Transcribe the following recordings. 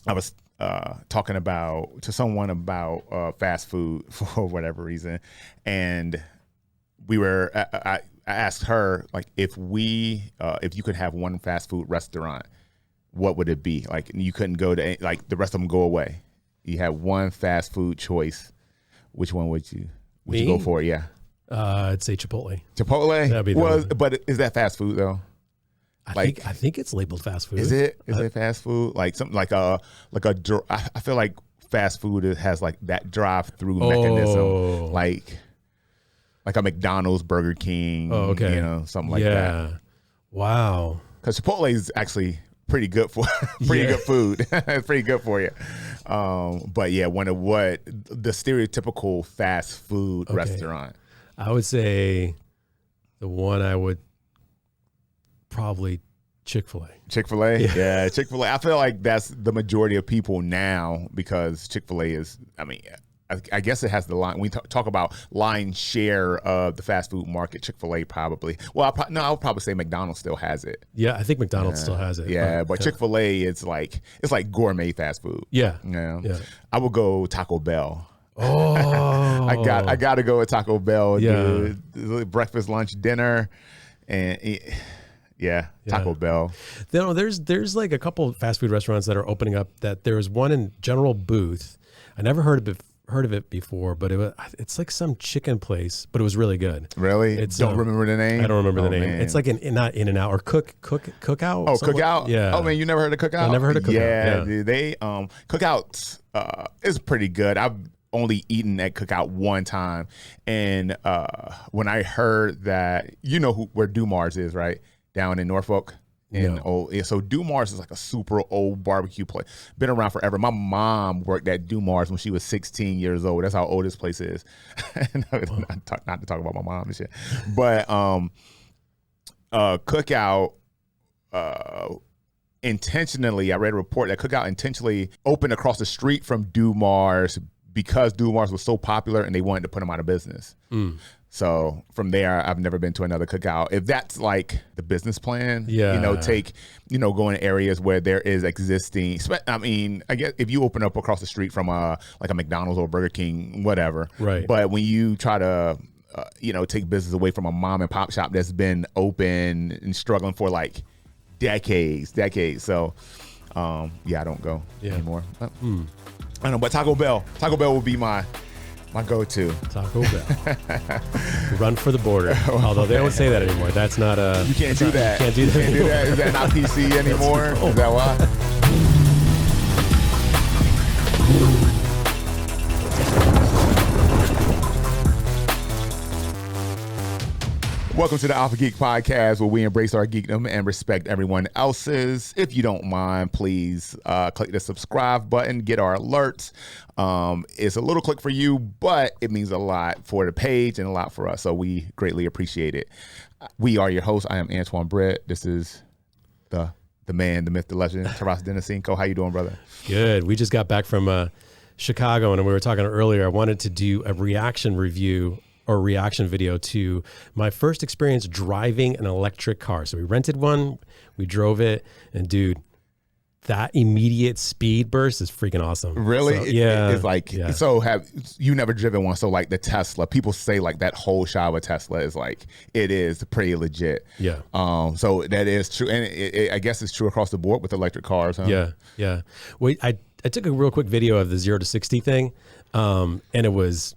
I was talking to someone about fast food for whatever reason, and I asked her, like, if you could have one fast food restaurant, what would it be? Like, you couldn't go to like the rest of them go away. You had one fast food choice. Which one would you go for? Yeah. I'd say Chipotle. Chipotle? That'd be but is that fast food though? I think it's labeled fast food. Is it? Is it fast food? Like something like I feel like fast food has like that drive-through mechanism, like a McDonald's, Burger King, something like that. Wow. Because Chipotle is actually pretty good for good food. It's pretty good for you. But yeah, what the stereotypical fast food restaurant? I would say the one I would probably Chick-fil-A. Chick-fil-A? Yeah, Chick-fil-A. I feel like that's the majority of people now because Chick-fil-A is, I guess it has the line. We talk about line share of the fast food market. Chick-fil-A probably. Well, I would probably say McDonald's still has it. Yeah, I think McDonald's still has it. Yeah, but Chick-fil-A, it's like gourmet fast food. Yeah. I would go Taco Bell. Oh, I got to go with Taco Bell. Yeah, breakfast, lunch, dinner, and Taco Bell. There's like a couple of fast food restaurants that are opening up. That there was one in General Booth. I never heard of it before, but it's like some chicken place, but it was really good. Really? Don't remember the name? I don't remember the name. Man. It's like not In-N-Out or Cookout. Oh, Cookout? Yeah. Oh man, you never heard of Cookout? I never heard of Cookout. Yeah. Dude, they Cookout is pretty good. I've only eaten at Cookout one time, and when I heard that, where Dumars is, right? Down in Norfolk. So Dumars is like a super old barbecue place. Been around forever. My mom worked at Dumars when she was 16 years old. That's how old this place is. Not to talk about my mom and shit. But Cookout intentionally, I read a report that Cookout intentionally opened across the street from Dumars because Dumars was so popular and they wanted to put them out of business. So from there, I've never been to another Cookout. If that's like the business plan, go in areas where there is existing. I guess if you open up across the street from like a McDonald's or Burger King, whatever. Right. But when you try to, take business away from a mom and pop shop that's been open and struggling for like decades. So, I don't go anymore. I don't know, but Taco Bell will be my go-to. Taco Bell. Run for the border. Although they don't say that anymore. That's not a... You can't do that. You can't do that. Is that not PC anymore? Is that why? Welcome to the Alpha Geek Podcast, where we embrace our geekdom and respect everyone else's. If you don't mind, please click the subscribe button, get our alerts. It's a little click for you, but it means a lot for the page and a lot for us, so we greatly appreciate it. We are your hosts. I am Antoine Brett. This is the man, the myth, the legend, Taras Denisenko. How you doing, brother? Good. We just got back from Chicago, and we were talking earlier. I wanted to do a reaction video to my first experience driving an electric car. So we rented one, we drove it, and dude, that immediate speed burst is freaking awesome. Really? So, yeah. It's like, so have you never driven one? So like the Tesla, people say like that whole shot of a Tesla is like, it is pretty legit. Yeah. So that is true. And I guess it's true across the board with electric cars, huh? Yeah. Yeah. Wait, I took a real quick video of the 0 to 60 thing. And it was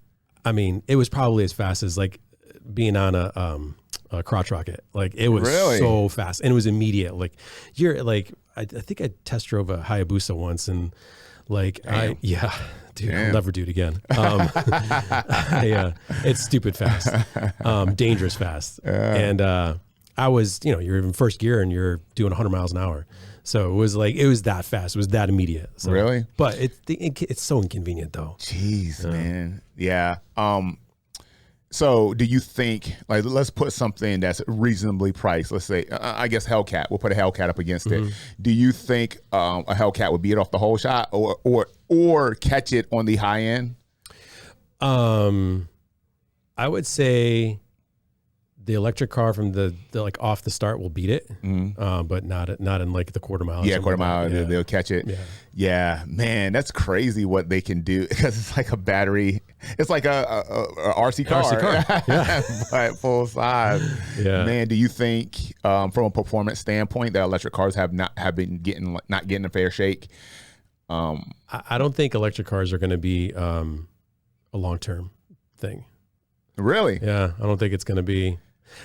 probably as fast as like being on a crotch rocket. Like it was so fast, and it was immediate. Like I think I test drove a Hayabusa once, and like I'll never do it again. It's stupid fast, dangerous fast. And I was, you're in first gear and you're doing 100 miles an hour. So it was that fast. It was that immediate. So, really? But it's so inconvenient though. Jeez, man. Yeah. So do you think, like, let's put something that's reasonably priced. Let's say, I guess Hellcat. We'll put a Hellcat up against it. Do you think a Hellcat would beat it off the whole shot, or catch it on the high end? I would say the electric car from the like off the start will beat it, but not in like the quarter mile. Yeah, quarter mile, they'll catch it. Yeah, man, that's crazy what they can do, because it's like a battery. It's like a RC car, yeah. but full size. Yeah, man. Do you think, from a performance standpoint, that electric cars have been not getting a fair shake? I don't think electric cars are going to be a long-term thing. Really? Yeah, I don't think it's going to be.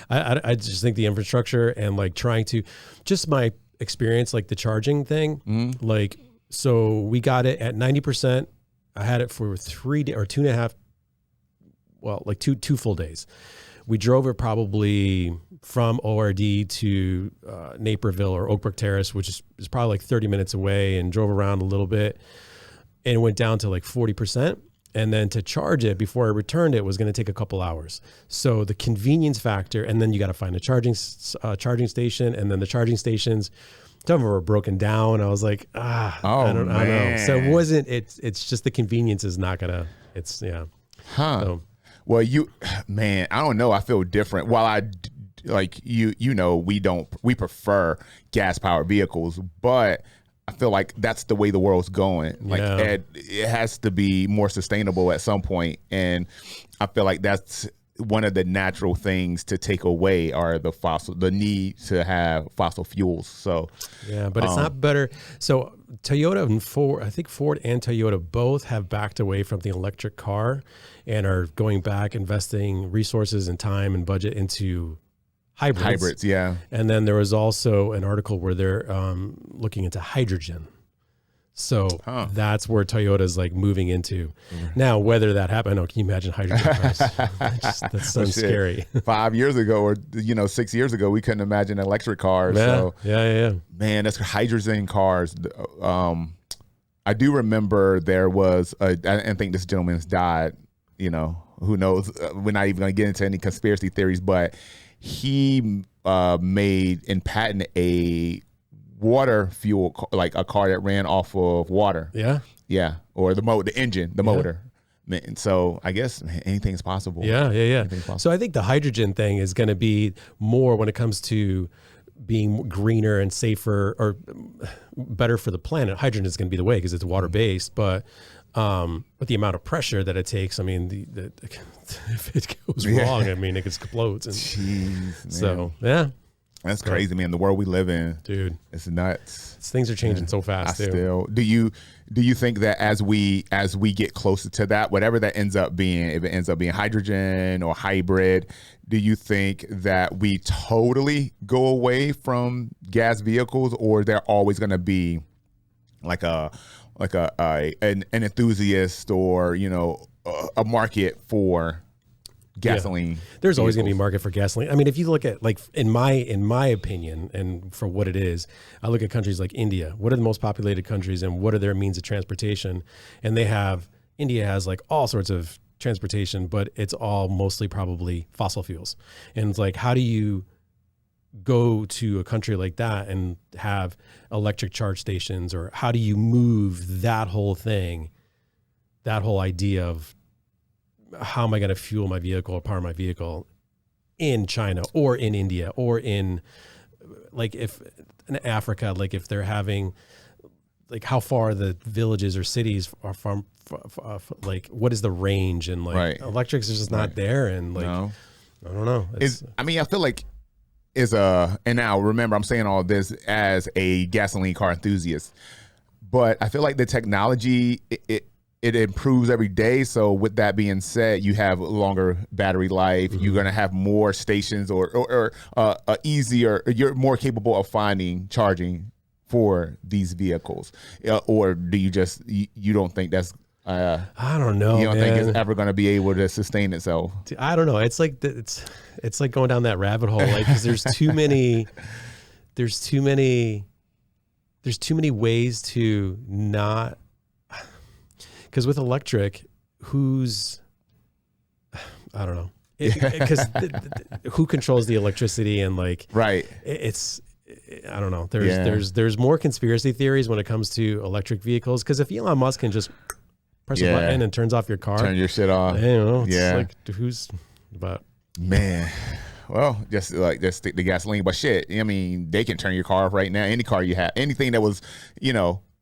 I just think the infrastructure and like trying to, just my experience, like the charging thing, like, so we got it at 90%. I had it for 3 days or 2.5, well, like two full days. We drove it probably from ORD to Naperville or Oak Brook Terrace, which is probably like 30 minutes away, and drove around a little bit, and it went down to like 40%. And then to charge it before I returned it was going to take a couple hours. So the convenience factor, and then you got to find a charging station, and then the charging stations, some of them were broken down. I was like, I don't know. So it wasn't. It's just the convenience is not gonna. It's yeah. Huh. So, well, man, I don't know. I feel different. While I like we prefer gas powered vehicles, but I feel like that's the way the world's going. Like it has to be more sustainable at some point, and I feel like that's one of the natural things to take away are the need to have fossil fuels. So yeah, but it's not better. So Toyota and Ford, I think Ford and Toyota both have backed away from the electric car and are going back, investing resources and time and budget into hybrids. Yeah. And then there was also an article where they're looking into hydrogen. So that's where Toyota's like moving into. Now, whether that happened, can you imagine hydrogen cars? That sounds scary. 5 years ago, or 6 years ago, we couldn't imagine electric cars. Yeah, so yeah. Man, that's hydrogen cars. I do remember there was I think this gentleman's died. Who knows? We're not even going to get into any conspiracy theories, but he made and patented a water fuel, like a car that ran off of water. Yeah, or the engine, the motor. And so I guess anything's possible. Yeah. So I think the hydrogen thing is going to be more when it comes to being greener and safer or better for the planet. Hydrogen is going to be the way because it's water based, but the amount of pressure that it takes, I mean, if it goes wrong, I mean, it explodes. And jeez, so, yeah. That's crazy, man. The world we live in, dude, it's nuts. Things are changing so fast. Do you think that as we get closer to that, whatever that ends up being, if it ends up being hydrogen or hybrid, do you think that we totally go away from gas vehicles, or they're always going to be like an enthusiast or a market for gasoline? Yeah. There's always going to be a market for gasoline. I mean, if you look at, like, in my opinion, and for what it is, I look at countries like India. What are the most populated countries, and what are their means of transportation? And India has like all sorts of transportation, but it's all mostly probably fossil fuels. And it's like, how do you go to a country like that and have electric charge stations, or how do you move that whole thing, that whole idea of how am I going to fuel my vehicle or power my vehicle in China or in India or in, like, if in Africa, like if they're having, like, how far the villages or cities are from, like, what is the range, and like electrics is just not there. And like, I don't know. I feel like and now remember, I'm saying all this as a gasoline car enthusiast, but I feel like the technology, it improves every day. So with that being said, you have longer battery life. You're going to have more stations or easier, you're more capable of finding charging for these vehicles. Or do you don't think that's, I don't know. You don't think it's ever going to be able to sustain itself? I don't know. It's like, it's like going down that rabbit hole. Like, 'cause there's too many ways to not, because with electric, I don't know, because who controls the electricity, and like, I don't know. There's more conspiracy theories when it comes to electric vehicles, because if Elon Musk can just press a button and turns off your car, turn your shit off, I don't know. It's like, but man, Well, just stick to gasoline. But shit, I mean, they can turn your car off right now. Any car you have, anything that was,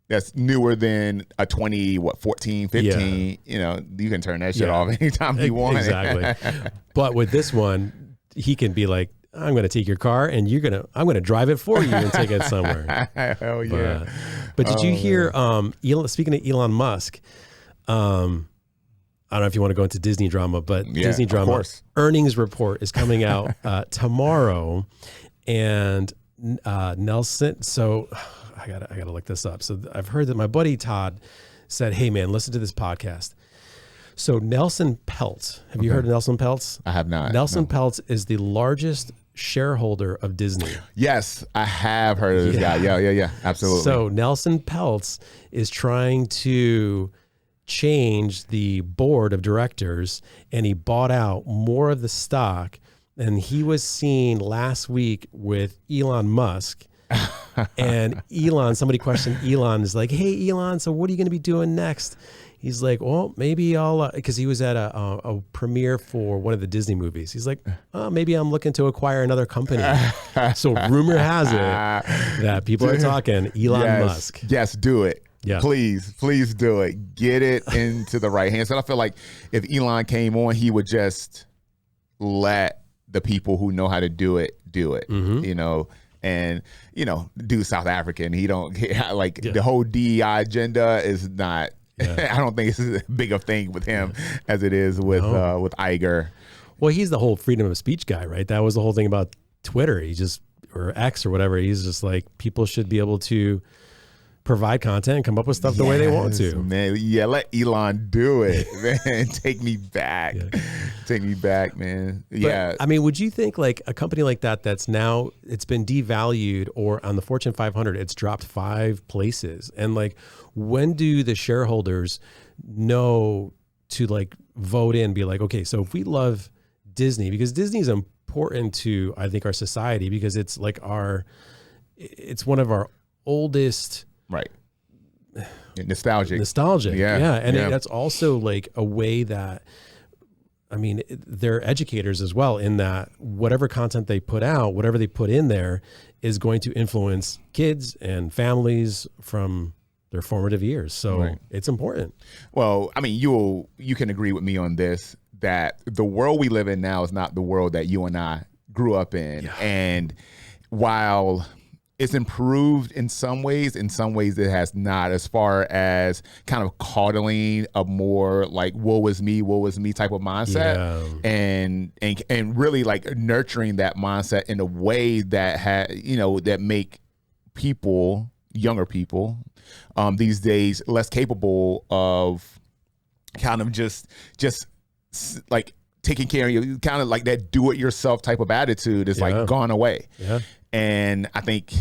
that's newer than a 14, 15, you can turn that shit off anytime you want. Exactly. But with this one, he can be like, I'm going to take your car and I'm going to drive it for you and take it somewhere. Hell yeah. But did you hear, speaking of Elon Musk, I don't know if you want to go into Disney drama, but Disney drama earnings report is coming out tomorrow, and Nelson. So I gotta look this up. So I've heard that my buddy Todd said, "Hey man, listen to this podcast." So Nelson Peltz, have you heard of Nelson Peltz? I have not. Nelson Peltz is the largest shareholder of Disney. Yes, I have heard of this guy. Yeah, absolutely. So Nelson Peltz is trying to change the board of directors, and he bought out more of the stock, and he was seen last week with Elon Musk. And somebody questioned Elon, is like, "Hey Elon, so what are you going to be doing next?" He's like, "Well, maybe I'll," because he was at a premiere for one of the Disney movies. He's like, "Oh, maybe I'm looking to acquire another company." So rumor has it that people are talking Elon Musk. Yes, do it. Yeah. Please do it. Get it into the right hands. And I feel like if Elon came on, he would just let the people who know how to do it, and do South Africa. And he don't the whole DEI agenda is not. I don't think it's as big a thing with him as it is with Iger. Well, he's the whole freedom of speech guy, right? That was the whole thing about Twitter. Or X or whatever. He's just like, people should be able to provide content and come up with stuff the way they want to. Man, let Elon do it, man. Take me back. Take me back, man. But, I mean, would you think like a company like that's now, it's been devalued, or on the Fortune 500, it's dropped 5 places. And like, when do the shareholders know to like vote in, be like, okay, so if we love Disney, because Disney is important to, I think, our society, because it's like it's one of our oldest, right. Nostalgic. Yeah. And that's also like a way that, I mean, they're educators as well, in that whatever content they put out, whatever they put in there is going to influence kids and families from their formative years. So it's important. Well, I mean, you can agree with me on this, that the world we live in now is not the world that you and I grew up in. Yeah. And while it's improved in some ways it has not, as far as kind of coddling a more like woe is me type of mindset, and really like nurturing that mindset in a way that that make people, younger people, these days less capable of kind of just like taking care of you, kind of like that do-it-yourself type of attitude is like gone away. Yeah. And I think,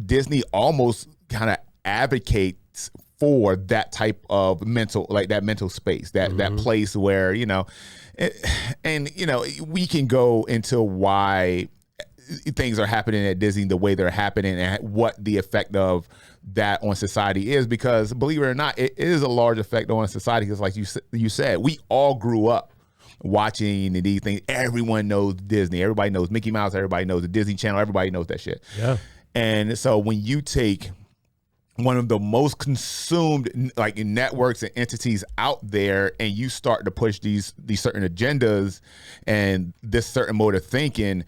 Disney almost kind of advocates for that type of mental space, that place where, we can go into why things are happening at Disney the way they're happening and what the effect of that on society is, because believe it or not, it is a large effect on society. Because like you said, we all grew up watching these things. Everyone knows Disney. Everybody knows Mickey Mouse. Everybody knows the Disney Channel. Everybody knows that shit. Yeah. And so when you take one of the most consumed like networks and entities out there, and you start to push these certain agendas and this certain mode of thinking,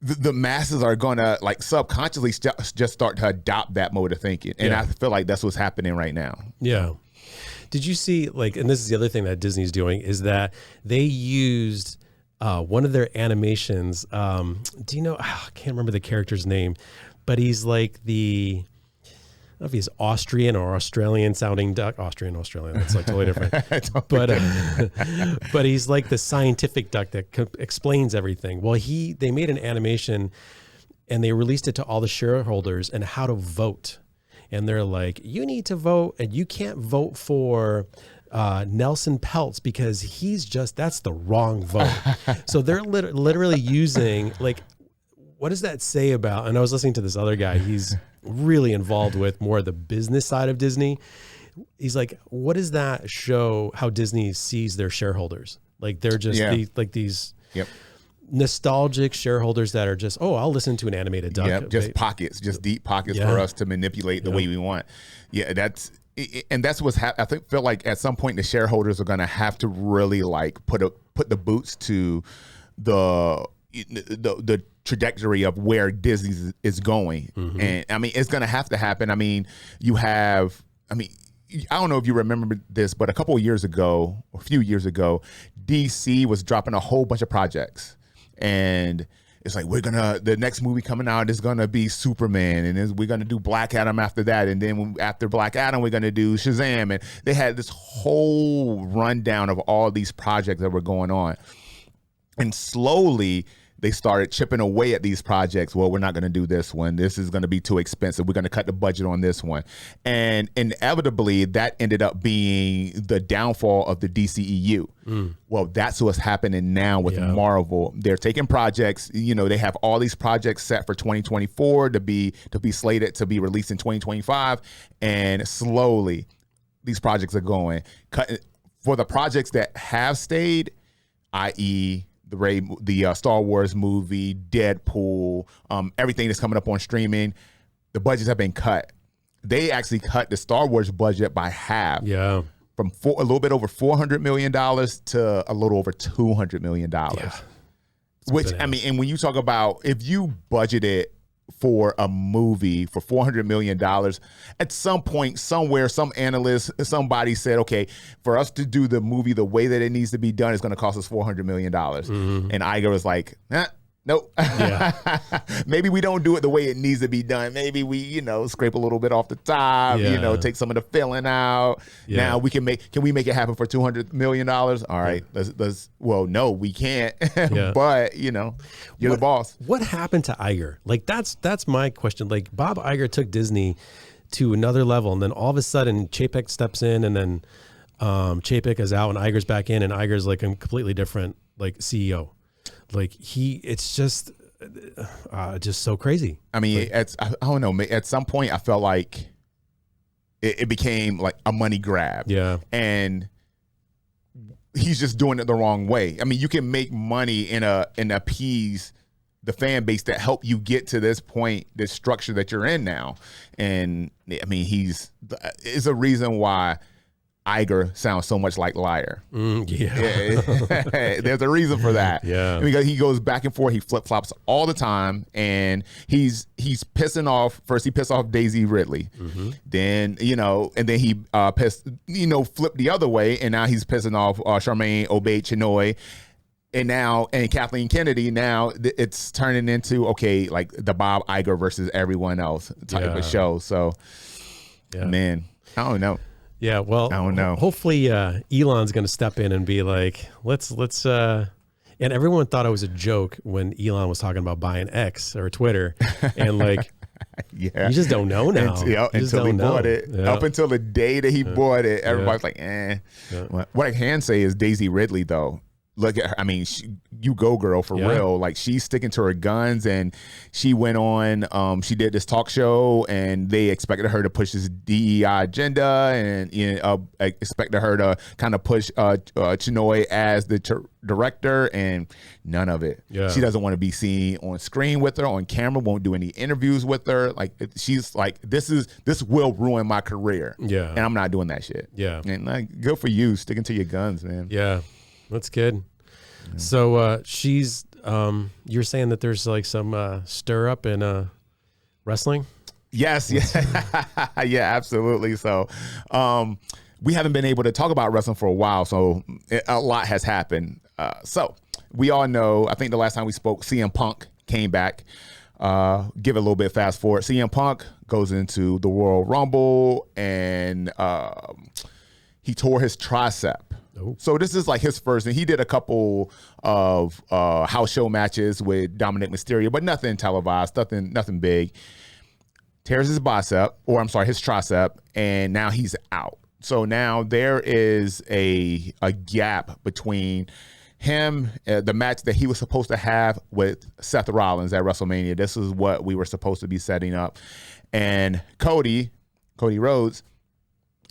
the masses are gonna like subconsciously just start to adopt that mode of thinking. And I feel like that's what's happening right now. Yeah. Did you see, like, and this is the other thing that Disney's doing, is that they used one of their animations. Do you know, I can't remember the character's name, but he's like I don't know if he's Austrian or Australian sounding duck. Austrian, that's like totally different. But he's like the scientific duck that explains everything. Well, they made an animation and they released it to all the shareholders and how to vote. And they're like, you need to vote, and you can't vote for Nelson Peltz because that's the wrong vote. So they're literally using, like, what does that say about, and I was listening to this other guy, he's really involved with more of the business side of Disney. He's like, what does that show how Disney sees their shareholders? Like they're just these Yep. nostalgic shareholders that are just, oh, I'll listen to an animated duck. Yep. Just pockets, just deep pockets for us to manipulate the way we want. Yeah, that's what's I feel like at some point the shareholders are going to have to really like put the boots to the trajectory of where Disney is going. And I mean, it's going to have to happen. I mean, I don't know if you remember this, but a few years ago, DC was dropping a whole bunch of projects, and it's like, the next movie coming out is gonna be Superman, and then we're gonna do Black Adam after that, and then after Black Adam we're gonna do Shazam, and they had this whole rundown of all these projects that were going on, and slowly they started chipping away at these projects. Well, we're not going to do this one. This is going to be too expensive. We're going to cut the budget on this one. And inevitably, that ended up being the downfall of the DCEU. Well, that's what's happening now with Marvel. They're taking projects. You know, they have all these projects set for 2024 to be slated to be released in 2025. And slowly, these projects are going. For the projects that have stayed, i.e., the Star Wars movie, Deadpool, everything that's coming up on streaming, the budgets have been cut. They actually cut the Star Wars budget by half. Yeah. From a little bit over $400 million to a little over $200 million. Yeah. Which, I mean, and when you talk about, if you budgeted for a movie for $400 million, at some point, somewhere, some analyst, somebody said, okay, for us to do the movie the way that it needs to be done, it's going to cost us $400 million. And Iger was like, nope. Yeah. Maybe we don't do it the way it needs to be done. Maybe we, scrape a little bit off the top, take some of the filling out. Yeah. Now can we make it happen for $200 million? All right, well, no, we can't. But, you're the boss. What happened to Iger? Like, that's my question. Like, Bob Iger took Disney to another level, and then all of a sudden Chapek steps in, and then Chapek is out and Iger's back in, and Iger's like a completely different CEO. Like it's just so crazy. I mean, I don't know. At some point, I felt like it became like a money grab. Yeah, and he's just doing it the wrong way. I mean, you can make money and appease the fan base that help you get to this point, this structure that you're in now. And I mean, it's a reason why Iger sounds so much like Liar. There's a reason for that. Yeah, because he goes back and forth. He flip flops all the time, and he's pissing off. First, he pissed off Daisy Ridley. Then and then he flipped the other way, and now he's pissing off Charmaine Obaid-Chinoy, and Kathleen Kennedy. Now it's turning into like the Bob Iger versus everyone else type of show. So, man, I don't know. Yeah, well, I don't know. Hopefully, Elon's going to step in and be like, let's. And everyone thought it was a joke when Elon was talking about buying X or Twitter, and like, you just don't know now. Until he bought it. Up until the day that he bought it, everybody's like, eh. What I can say is Daisy Ridley, though. Look at her. I mean, you go, girl, for real. Like, she's sticking to her guns, and she went on. She did this talk show, and they expected her to push this DEI agenda, and expected her to kind of push Chinoy as the director, and none of it. Yeah. She doesn't want to be seen on screen with her, on camera. Won't do any interviews with her. Like, she's like, this will ruin my career. Yeah, and I'm not doing that shit. Yeah, and like, good for you, sticking to your guns, man. Yeah, that's good. So she's you're saying that there's like some stir up in wrestling? Yes, yeah, absolutely. So we haven't been able to talk about wrestling for a while, so a lot has happened. So we all know, I think the last time we spoke, CM Punk came back. Give it a little bit fast forward. CM Punk goes into the Royal Rumble, and he tore his tricep. So this is like his first, and he did a couple of house show matches with Dominic Mysterio, but nothing televised, nothing big. Tears his bicep, or I'm sorry, his tricep, and now he's out. So now there is a gap between him, the match that he was supposed to have with Seth Rollins at WrestleMania. This is what we were supposed to be setting up, and Cody Rhodes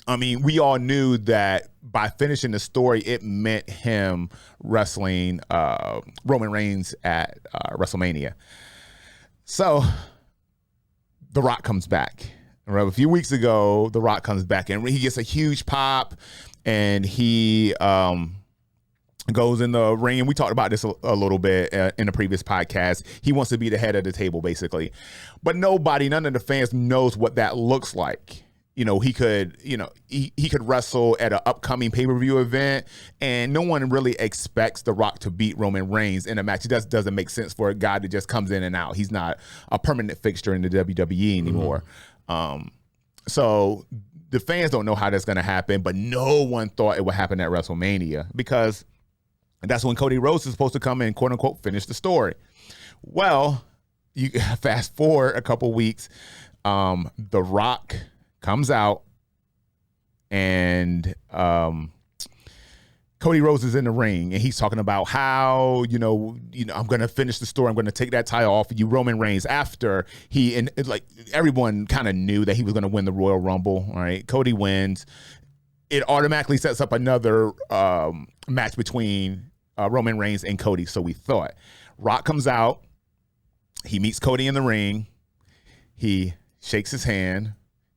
I mean, we all knew that by finishing the story, it meant him wrestling Roman Reigns at WrestleMania. So The Rock comes back. Right? A few weeks ago, The Rock comes back and he gets a huge pop, and he goes in the ring. And we talked about this a little bit in the previous podcast. He wants to be the head of the table, basically. But none of the fans knows what that looks like. He could wrestle at an upcoming pay-per-view event, and no one really expects The Rock to beat Roman Reigns in a match. It just doesn't make sense for a guy that just comes in and out. He's not a permanent fixture in the WWE anymore. So the fans don't know how that's going to happen, but no one thought it would happen at WrestleMania, because that's when Cody Rhodes is supposed to come in, quote unquote, finish the story. Well, you fast forward a couple weeks, The Rock comes out, and Cody Rhodes is in the ring, and he's talking about how, I'm going to finish the story. I'm going to take that title off of you, Roman Reigns, after everyone kind of knew that he was going to win the Royal Rumble. All right. Cody wins. It automatically sets up another match between Roman Reigns and Cody. So we thought. Rock comes out. He meets Cody in the ring. He shakes his hand.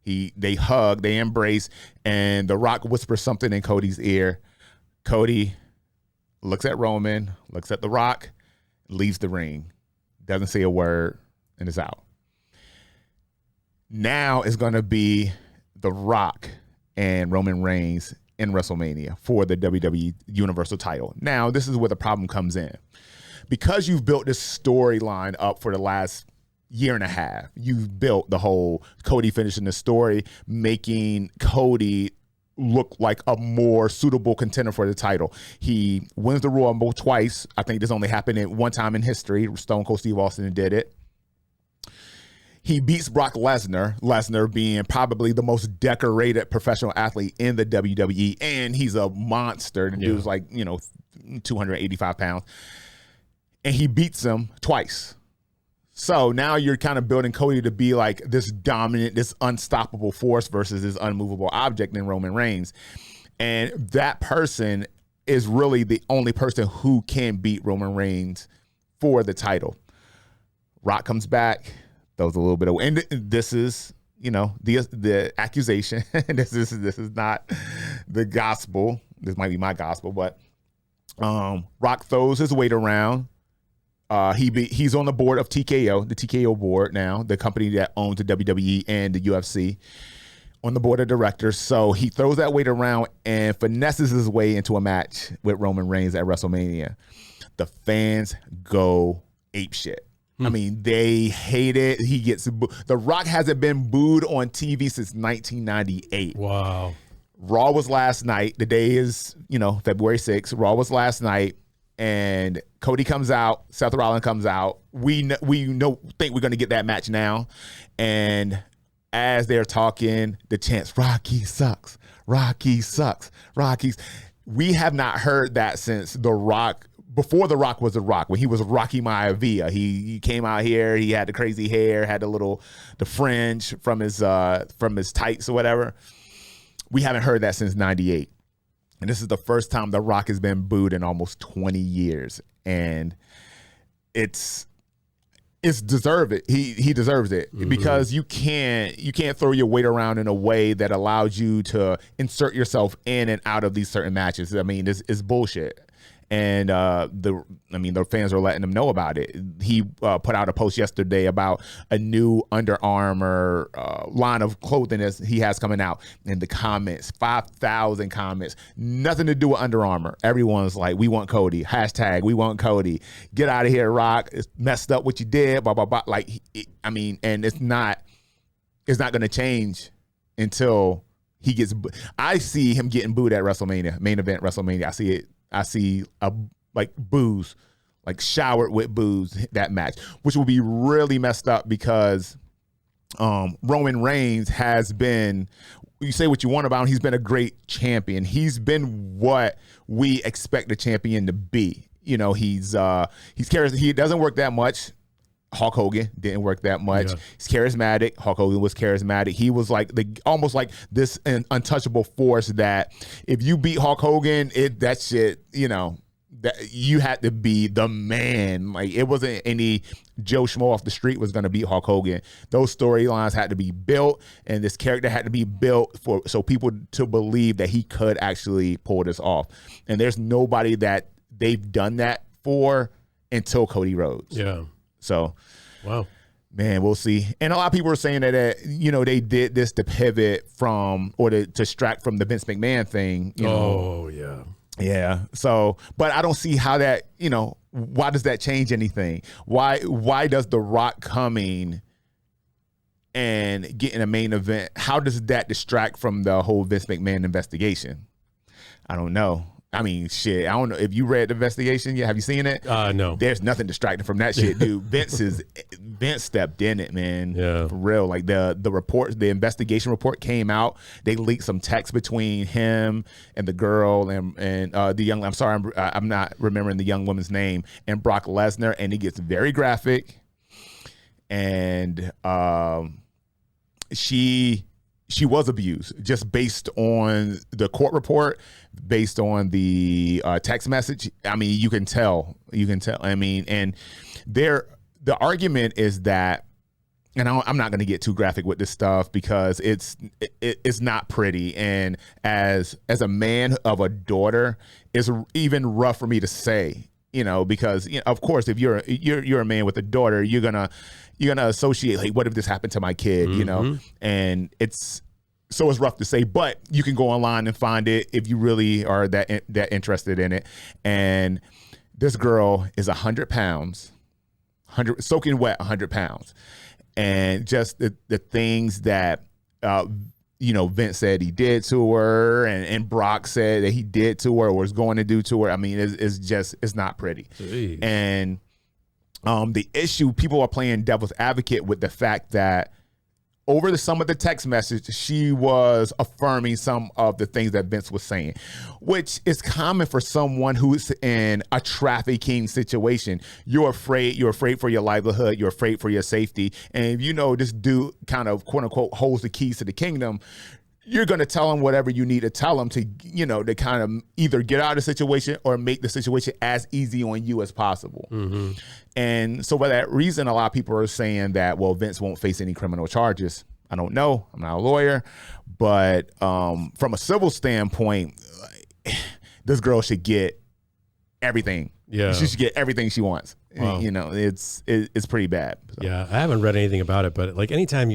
They hug, they embrace, and The Rock whispers something in Cody's ear. Cody looks at Roman, looks at The Rock, leaves the ring, doesn't say a word, and is out. Now it's going to be The Rock and Roman Reigns in WrestleMania for the WWE Universal title. Now, this is where the problem comes in. Because you've built this storyline up for the last year and a half, you've built the whole Cody finishing the story, making Cody look like a more suitable contender for the title. He wins the Royal Rumble twice. I think this only happened in one time in history. Stone Cold Steve Austin did it. He beats Brock Lesnar, Lesnar being probably the most decorated professional athlete in the WWE, and he's a monster. The dude's like, 285 pounds. And he beats him twice. So now you're kind of building Cody to be like this dominant, this unstoppable force versus this unmovable object in Roman Reigns. And that person is really the only person who can beat Roman Reigns for the title. Rock comes back, throws a little bit away. And this is, the accusation. This is not the gospel. This might be my gospel, but Rock throws his weight around. He's on the board of TKO, the TKO board now, the company that owns the WWE and the UFC, on the board of directors. So he throws that weight around and finesses his way into a match with Roman Reigns at WrestleMania. The fans go apeshit. I mean, they hate it. The Rock hasn't been booed on TV since 1998. Wow. Raw was last night. The day is, February 6th. Raw was last night. And Cody comes out, Seth Rollins comes out. We think we're going to get that match now. And as they're talking, the chants, Rocky sucks, Rocky sucks, Rocky's. We have not heard that since The Rock, before The Rock was The Rock, when he was Rocky Maivia. He came out here, he had the crazy hair, had the fringe from his tights or whatever. We haven't heard that since 98. And this is the first time The Rock has been booed in almost 20 years. And it's deserved it. He deserves it because you can't throw your weight around in a way that allows you to insert yourself in and out of these certain matches. I mean, it's bullshit. And the fans are letting him know about it. He put out a post yesterday about a new Under Armour line of clothing that he has coming out. In the comments, 5,000 comments, nothing to do with Under Armour. Everyone's like, "We want Cody." # we want Cody. Get out of here, Rock. It's messed up what you did. Blah blah blah. And it's not going to change until he gets. I see him getting booed at WrestleMania, main event WrestleMania. I see booze, showered with booze, that match, which will be really messed up because Roman Reigns has been, you say what you want about him, he's been a great champion. He's been what we expect a champion to be. He's charismatic. He doesn't work that much. Hulk Hogan didn't work that much. Yeah. He's charismatic. Hulk Hogan was charismatic. He was like almost like this untouchable force that if you beat Hulk Hogan, that shit, that you had to be the man. Like, it wasn't any Joe Schmo off the street was going to beat Hulk Hogan. Those storylines had to be built, and this character had to be built so people to believe that he could actually pull this off. And there's nobody that they've done that for until Cody Rhodes. Yeah. So, wow, man, we'll see. And a lot of people are saying that, they did this to pivot from or to distract from the Vince McMahon thing. Oh, yeah. Yeah. So, but I don't see how that, why does that change anything? Why does The Rock coming and getting a main event, how does that distract from the whole Vince McMahon investigation? I don't know. I mean, shit, I don't know if you read the investigation yet. Have you seen it? No. There's nothing distracting from that shit, dude. Vince stepped in it, man. Yeah. For real. Like the report, the investigation report came out. They leaked some text between him and the girl and the young. I'm sorry, I'm not remembering the young woman's name, and Brock Lesnar, and it gets very graphic. And she was abused just based on the court report, based on the text message. I mean, you can tell. I mean, and the argument is that, and I'm not going to get too graphic with this stuff because it's not pretty. And as a man of a daughter, it's even rough for me to say, because of course, if you're a man with a daughter, you're gonna associate, like, what if this happened to my kid, and it's rough to say, but you can go online and find it if you really are that interested in it. And this girl is 100 pounds, soaking wet 100 pounds. And just the things that, Vince said he did to her and Brock said that he did to her or was going to do to her. I mean, it's not pretty. Jeez. And the issue, people are playing devil's advocate with the fact that over some of the text message, she was affirming some of the things that Vince was saying, which is common for someone who's in a trafficking situation. You're afraid for your livelihood. You're afraid for your safety. And if this dude kind of, quote unquote, holds the keys to the kingdom, you're going to tell him whatever you need to tell him to, to kind of either get out of the situation or make the situation as easy on you as possible. Mm-hmm. And so for that reason, a lot of people are saying that, well, Vince won't face any criminal charges. I don't know. I'm not a lawyer. But from a civil standpoint, this girl should get everything. Yeah. She should get everything she wants. Wow. It's pretty bad. So. Yeah. I haven't read anything about it, but like anytime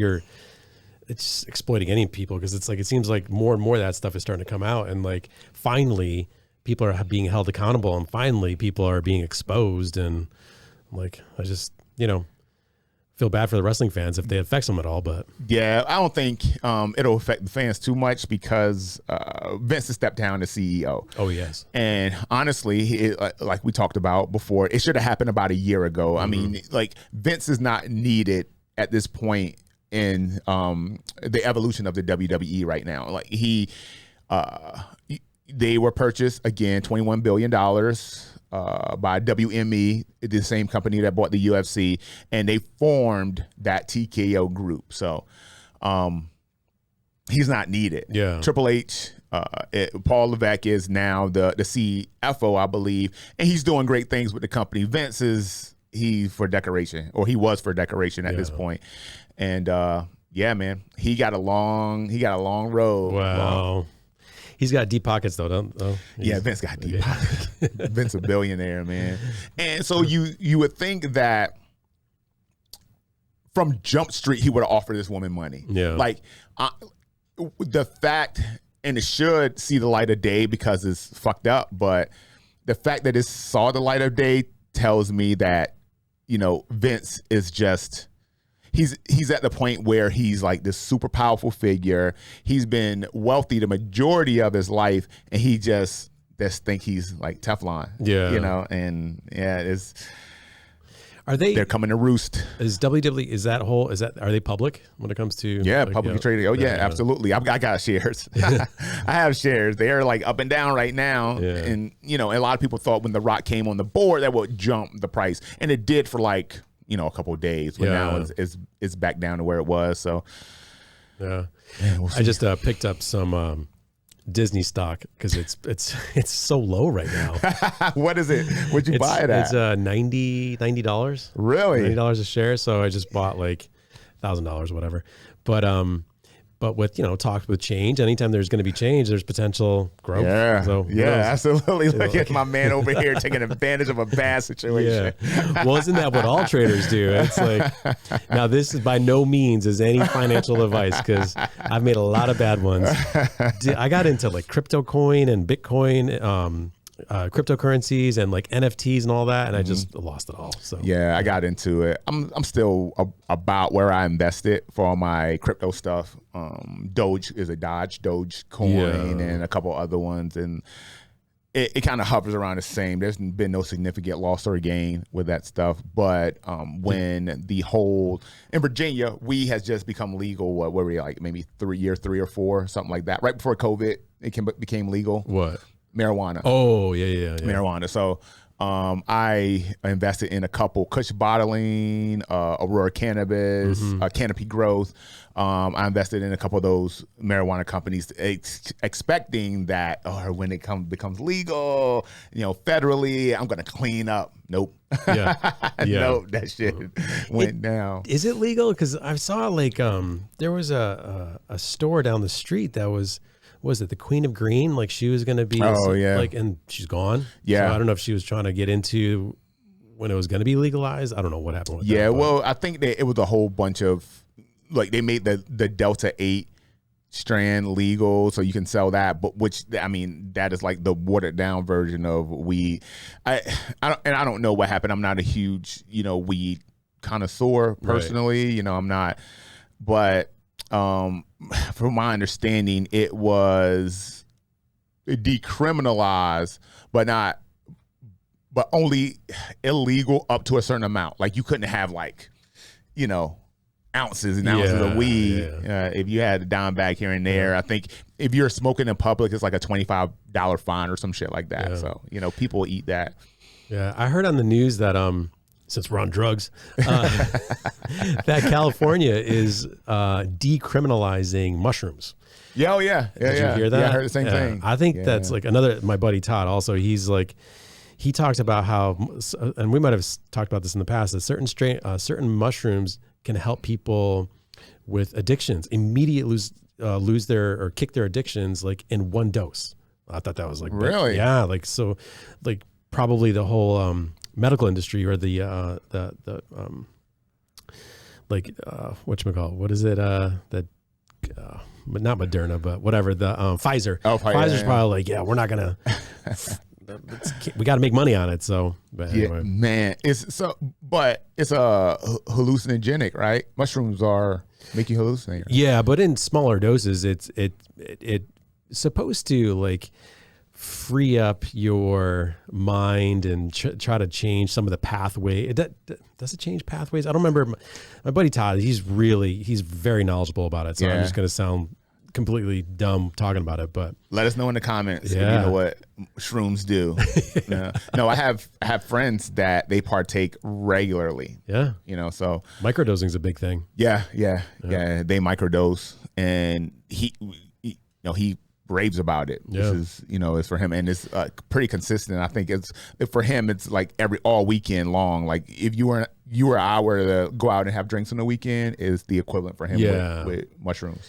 it's exploiting any people, because it's like, it seems like more and more of that stuff is starting to come out, and like finally people are being held accountable, and finally people are being exposed. And like, I just, feel bad for the wrestling fans if they affects them at all, but yeah, I don't think it'll affect the fans too much because Vince has stepped down as CEO. Oh yes, and honestly, like we talked about before, it should have happened about a year ago. Mm-hmm. I mean, like, Vince is not needed at this point in the evolution of the WWE right now. Like, they were purchased again, $21 billion. By WME, the same company that bought the UFC, and they formed that TKO group. So he's not needed. Yeah. Triple H, Paul Levesque is now the CFO, I believe, and he's doing great things with the company. Vince he's for decoration, or he was for decoration at this point. And yeah, man, he got a long road. Wow. He's got deep pockets, though. Yeah, Vince got deep pockets. Vince a billionaire, man. And so you would think that from Jump Street, he would have offered this woman money. Yeah. Like, the fact, and it should see the light of day because it's fucked up, but the fact that it saw the light of day tells me that, Vince is just... He's at the point where he's like this super powerful figure. He's been wealthy the majority of his life, and he just think he's like Teflon. Yeah, and yeah, they're coming to roost. Is WWE are they public when it comes to publicly traded? Oh yeah, absolutely. I got shares. I have shares. They're like up and down right now, and a lot of people thought when The Rock came on the board that would jump the price, and it did for like a couple of days, but now it's back down to where it was. So yeah, we'll I just picked up some Disney stock because it's so low right now. What is it? What'd you buy it at? It's $90. Really? $90 a share. So I just bought like $1,000, whatever. But with, talks with change, anytime there's going to be change, there's potential growth. Yeah, so, absolutely. Look at my man over here taking advantage of a bad situation. Yeah. Well, isn't that what all traders do? It's like, now this is by no means is any financial advice because I've made a lot of bad ones. I got into like crypto coin and Bitcoin, cryptocurrencies and like NFTs and all that, and I just lost it all. So yeah, I got into it. I'm still about where I invested for all my crypto stuff. Doge is a Dogecoin and a couple other ones, and it kind of hovers around the same. There's been no significant loss or gain with that stuff. But when the whole in Virginia, weed has just become legal. What were we like? Maybe 3 or 4, something like that. Right before COVID, it became legal. What? Marijuana. Oh, yeah. Marijuana. So I invested in a couple, Kush Bottling, Aurora Cannabis, Canopy Growth. I invested in a couple of those marijuana companies, expecting that when it becomes legal, federally, I'm going to clean up. Nope. Yeah. Nope. That shit went down. Is it legal? Because I saw like there was a store down the street that was it the Queen of Green? Like she was going to be, like, and she's gone. Yeah. So I don't know if she was trying to get into when it was going to be legalized. I don't know what happened with that. Yeah. Well, I think that it was a whole bunch of, like, they made the Delta 8 strand legal so you can sell that, but that is like the watered down version of weed. I don't know what happened. I'm not a huge, weed connoisseur personally, right. I'm not, but from my understanding, it was decriminalized, but only illegal up to a certain amount. Like you couldn't have ounces and ounces of weed. If you had a dime bag here and there, I think if you're smoking in public, it's like a $25 fine or some shit like that. Yeah. So, people eat that. Yeah. I heard on the news that, since we're on drugs, that California is decriminalizing mushrooms. Yeah, oh yeah. Did you hear that? Yeah, I heard the same thing. I think that's like my buddy Todd also, he's like, he talked about how, and we might have talked about this in the past, that certain mushrooms can help people with addictions immediately lose their or kick their addictions like in one dose. I thought that was like, really? Yeah. Like, so like probably the whole, medical industry or the whatchamacallit, what is it? But not Moderna, but whatever, the Pfizer. Oh, Pfizer's probably like, we're not gonna. We got to make money on it. So, but anyway. Man, it's a hallucinogenic, right? Mushrooms make you hallucinate. Yeah, but in smaller doses, it's supposed to like free up your mind and try to change some of the pathway. Does it change pathways? I don't remember. My buddy Todd, he's very knowledgeble about it. So I'm just going to sound completely dumb talking about it, but let us know in the comments if you know what shrooms do. No, I have friends that they partake regularly. Yeah. So microdosing is a big thing. Yeah. They microdose, and he raves about it, which is, it's for him, and it's pretty consistent. I think for him, it's like all weekend long. Like if you were I were to go out and have drinks on the weekend, is the equivalent for him with mushrooms.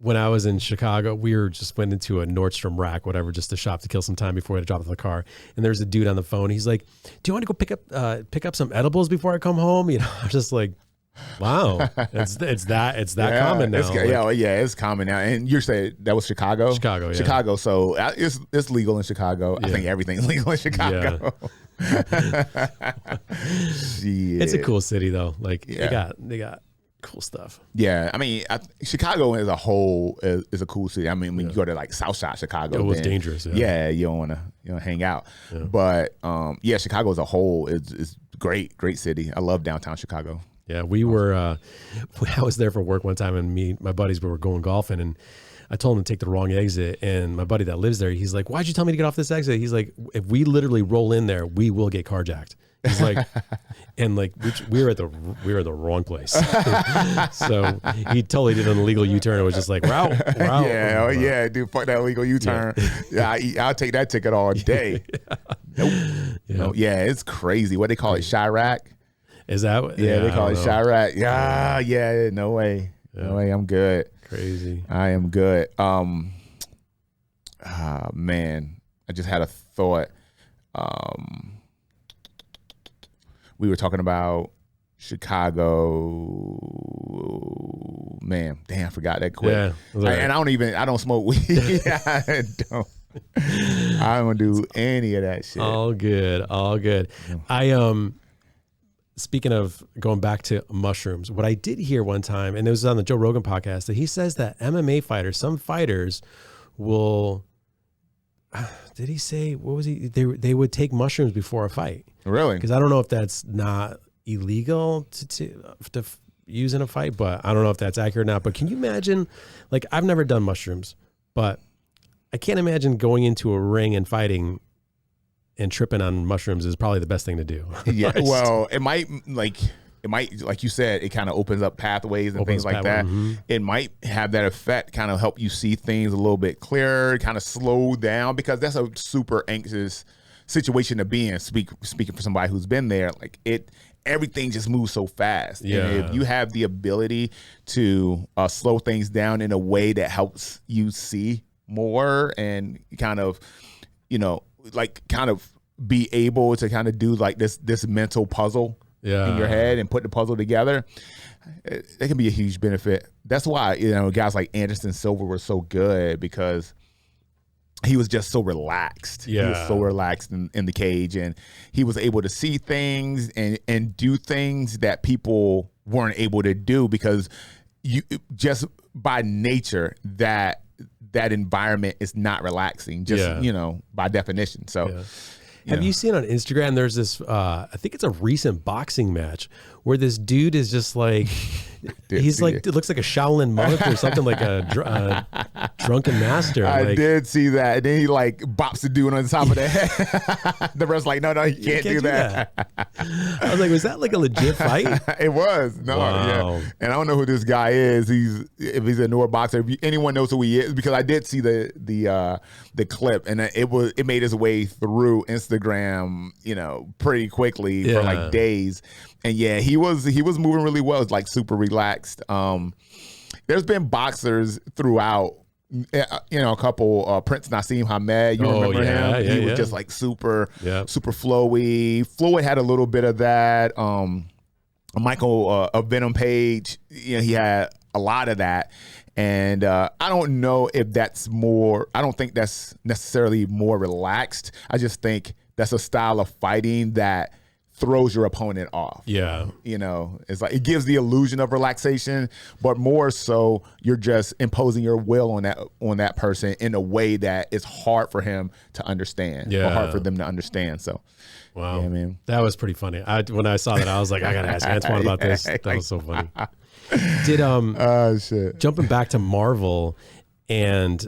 When I was in Chicago, we went into a Nordstrom Rack, whatever, just to shop to kill some time before we had to drop off the car. And there's a dude on the phone. He's like, "Do you want to go pick up some edibles before I come home?" I'm just like, wow, it's that common now. It's common now. And you're saying that was Chicago? Chicago. So it's legal in Chicago. I think everything's legal in Chicago. It's a cool city though. Like they got cool stuff. Yeah, I mean, Chicago as a whole is a cool city. I mean, when you go to like Southside Chicago, it was dangerous. Yeah, you don't want to hang out. Yeah. But Chicago as a whole is great city. I love downtown Chicago. Yeah, we were. I was there for work one time, and my buddies were going golfing, and I told him to take the wrong exit, and my buddy that lives there, he's like, "Why'd you tell me to get off this exit?" He's like, "If we literally roll in there, we will get carjacked." He's like, and like we were at the wrong place. So he totally did an illegal U-turn. It was just like, route. Yeah, oh yeah, dude, fuck that illegal U-turn. Yeah, I'll take that ticket all day. Nope. Yeah. No, yeah, it's crazy. What they call it, Chirac? Is that? Yeah, they call it Chirac. Yeah, no way. No way, I'm good. Crazy. I am good. Man, I just had a thought. We were talking about Chicago. Man, damn, I forgot that quick. Yeah, and I don't smoke weed. I don't do any of that shit. All good. Yeah. Speaking of going back to mushrooms, what I did hear one time, and it was on the Joe Rogan podcast, that he says that MMA fighters, some fighters will, did he say, what was he? They would take mushrooms before a fight. Really? Because I don't know if that's not illegal to use in a fight, but I don't know if that's accurate or not. But can you imagine, like, I've never done mushrooms, but I can't imagine going into a ring and fighting and tripping on mushrooms is probably the best thing to do. Yeah. Well, it might, like you said, it kind of opens up pathways and things like that. Mm-hmm. It might have that effect, kind of help you see things a little bit clearer, kind of slow down, because that's a super anxious situation to be in. Speaking for somebody who's been there, like everything just moves so fast. Yeah. And if you have the ability to slow things down in a way that helps you see more and kind of, kind of be able to kind of do like this mental puzzle in your head and put the puzzle together, it can be a huge benefit. That's why, guys like Anderson Silva were so good, because he was just so relaxed. Yeah. He was so relaxed in the cage, and he was able to see things and do things that people weren't able to do, because you just by nature that environment is not relaxing, by definition. So have you seen on Instagram, there's this, I think it's a recent boxing match where this dude is just like, he's like, it looks like a Shaolin monk or something, like a drunken master. I did see that. And then he like bops the dude on the top of the head. The rest like, no, you can't do that. I was like, was that like a legit fight? It was. No, wow. Yeah. And I don't know who this guy is. If he's a newer boxer, if anyone knows who he is, because I did see the clip, and it made its way through Instagram, pretty quickly for like days. And yeah, he was moving really well. It's like super relaxed. There's been boxers throughout, a couple, Prince Nassim Hamed, you remember him? He was just like super flowy. Floyd had a little bit of that. Michael Venom Page, he had a lot of that. And I don't know if that's I don't think that's necessarily more relaxed. I just think that's a style of fighting that throws your opponent off. Yeah. It's like it gives the illusion of relaxation, but more so you're just imposing your will on that person in a way that is hard for him to understand. Or hard for them to understand. So wow. Yeah, man. That was pretty funny. When I saw that, I was like, I gotta ask Antoine about this. That was so funny. Did shit. Jumping back to Marvel and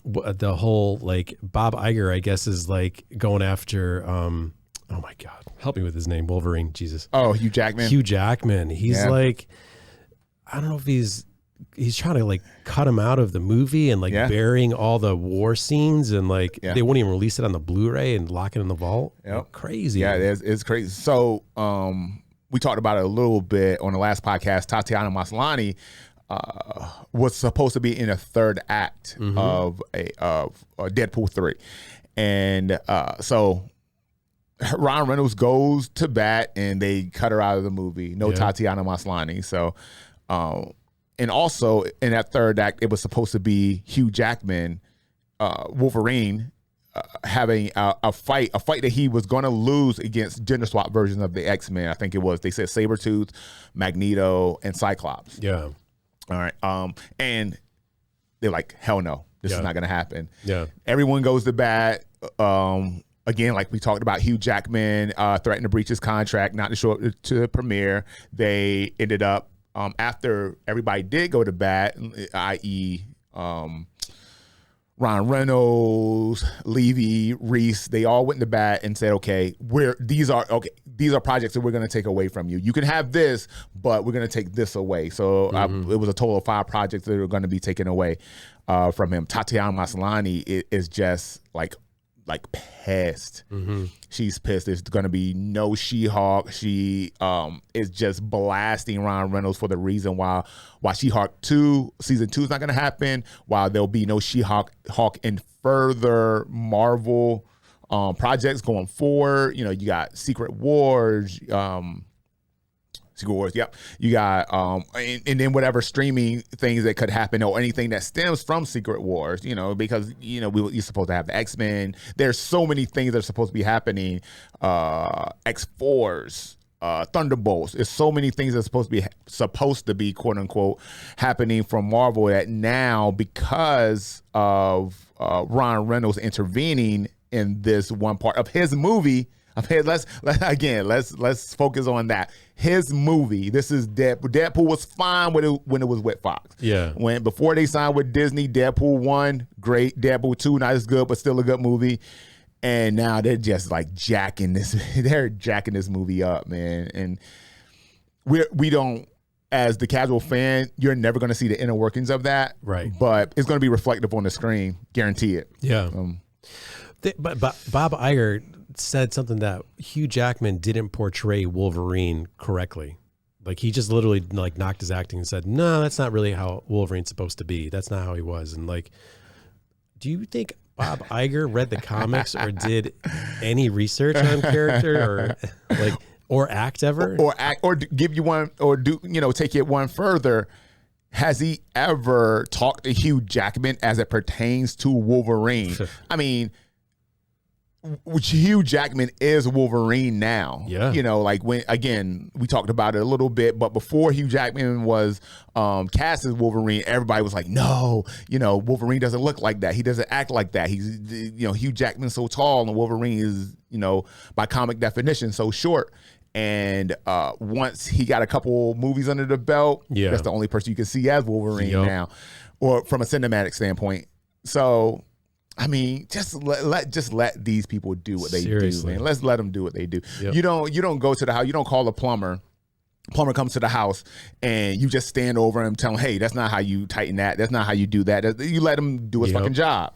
the whole like Bob Iger, I guess, is like going after oh my God, help me with his name. Wolverine, Jesus. Oh, Hugh Jackman. Hugh Jackman. He's like, I don't know if he's trying to like cut him out of the movie and like burying all the war scenes, and like they won't even release it on the Blu-ray and lock it in the vault. Yep. Crazy. Yeah, it's crazy. So we talked about it a little bit on the last podcast. Tatiana Maslany was supposed to be in a third act of Deadpool 3, and so Ryan Reynolds goes to bat and they cut her out of the movie. No Tatiana Maslany. So, and also in that third act, it was supposed to be Hugh Jackman, Wolverine, having a fight that he was going to lose against gender swap versions of the X-Men. I think it was, they said Sabretooth, Magneto, and Cyclops. Yeah. All right. And they're like, hell no, this is not going to happen. Yeah. Everyone goes to bat. Again, like we talked about, Hugh Jackman threatened to breach his contract, not to show up to the premiere. They ended up after everybody did go to bat, i.e., Ron Reynolds, Levy, Reese, they all went to bat and said, okay, these are projects that we're going to take away from you. You can have this, but we're going to take this away. So it was a total of 5 projects that are going to be taken away from him. Tatiana Maslany is just like pissed. She's pissed. There's going to be no She-Hulk. She is just blasting Ron Reynolds for the reason why She-Hulk 2 season 2 is not going to happen. While there'll be no She-Hulk in further Marvel projects going forward. You know, you got Secret Wars. Yep. You got and then whatever streaming things that could happen or anything that stems from Secret Wars, you know, because you're supposed to have the X-Men. There's so many things that are supposed to be happening. X-Force, Thunderbolts. There's so many things that are supposed to be quote unquote happening from Marvel that now, because of Ron Reynolds intervening in this one part of his movie. Let's focus on that. His movie. This is Deadpool. Deadpool was fine when it was with Fox. Yeah. Before they signed with Disney, Deadpool 1, great. Deadpool 2, not as good, but still a good movie. And now they're just like jacking this. They're jacking this movie up, man. And we don't, as the casual fan, you're never going to see the inner workings of that. Right. But it's going to be reflective on the screen. Guarantee it. Yeah. But Bob Iger said something that Hugh Jackman didn't portray Wolverine correctly. Like he just literally like knocked his acting and said, no, that's not really how Wolverine's supposed to be. That's not how he was. And like, do you think Bob Iger read the comics or did any research on character or act ever? Or give you one or take it one further. Has he ever talked to Hugh Jackman as it pertains to Wolverine? I mean, Hugh Jackman is Wolverine now. Yeah. Like when, again, we talked about it a little bit, but before Hugh Jackman was cast as Wolverine, everybody was like, no, Wolverine doesn't look like that. He doesn't act like that. He's, Hugh Jackman's so tall and Wolverine is, by comic definition, so short. And once he got a couple movies under the belt, that's the only person you can see as Wolverine now, or from a cinematic standpoint. So, I mean, just let these people do what they do, man. Let's let them do what they do. Yep. You don't go to the house. You don't call a plumber. Plumber comes to the house and you just stand over him, tell him, hey, that's not how you tighten that. That's not how you do that. You let him do his fucking job.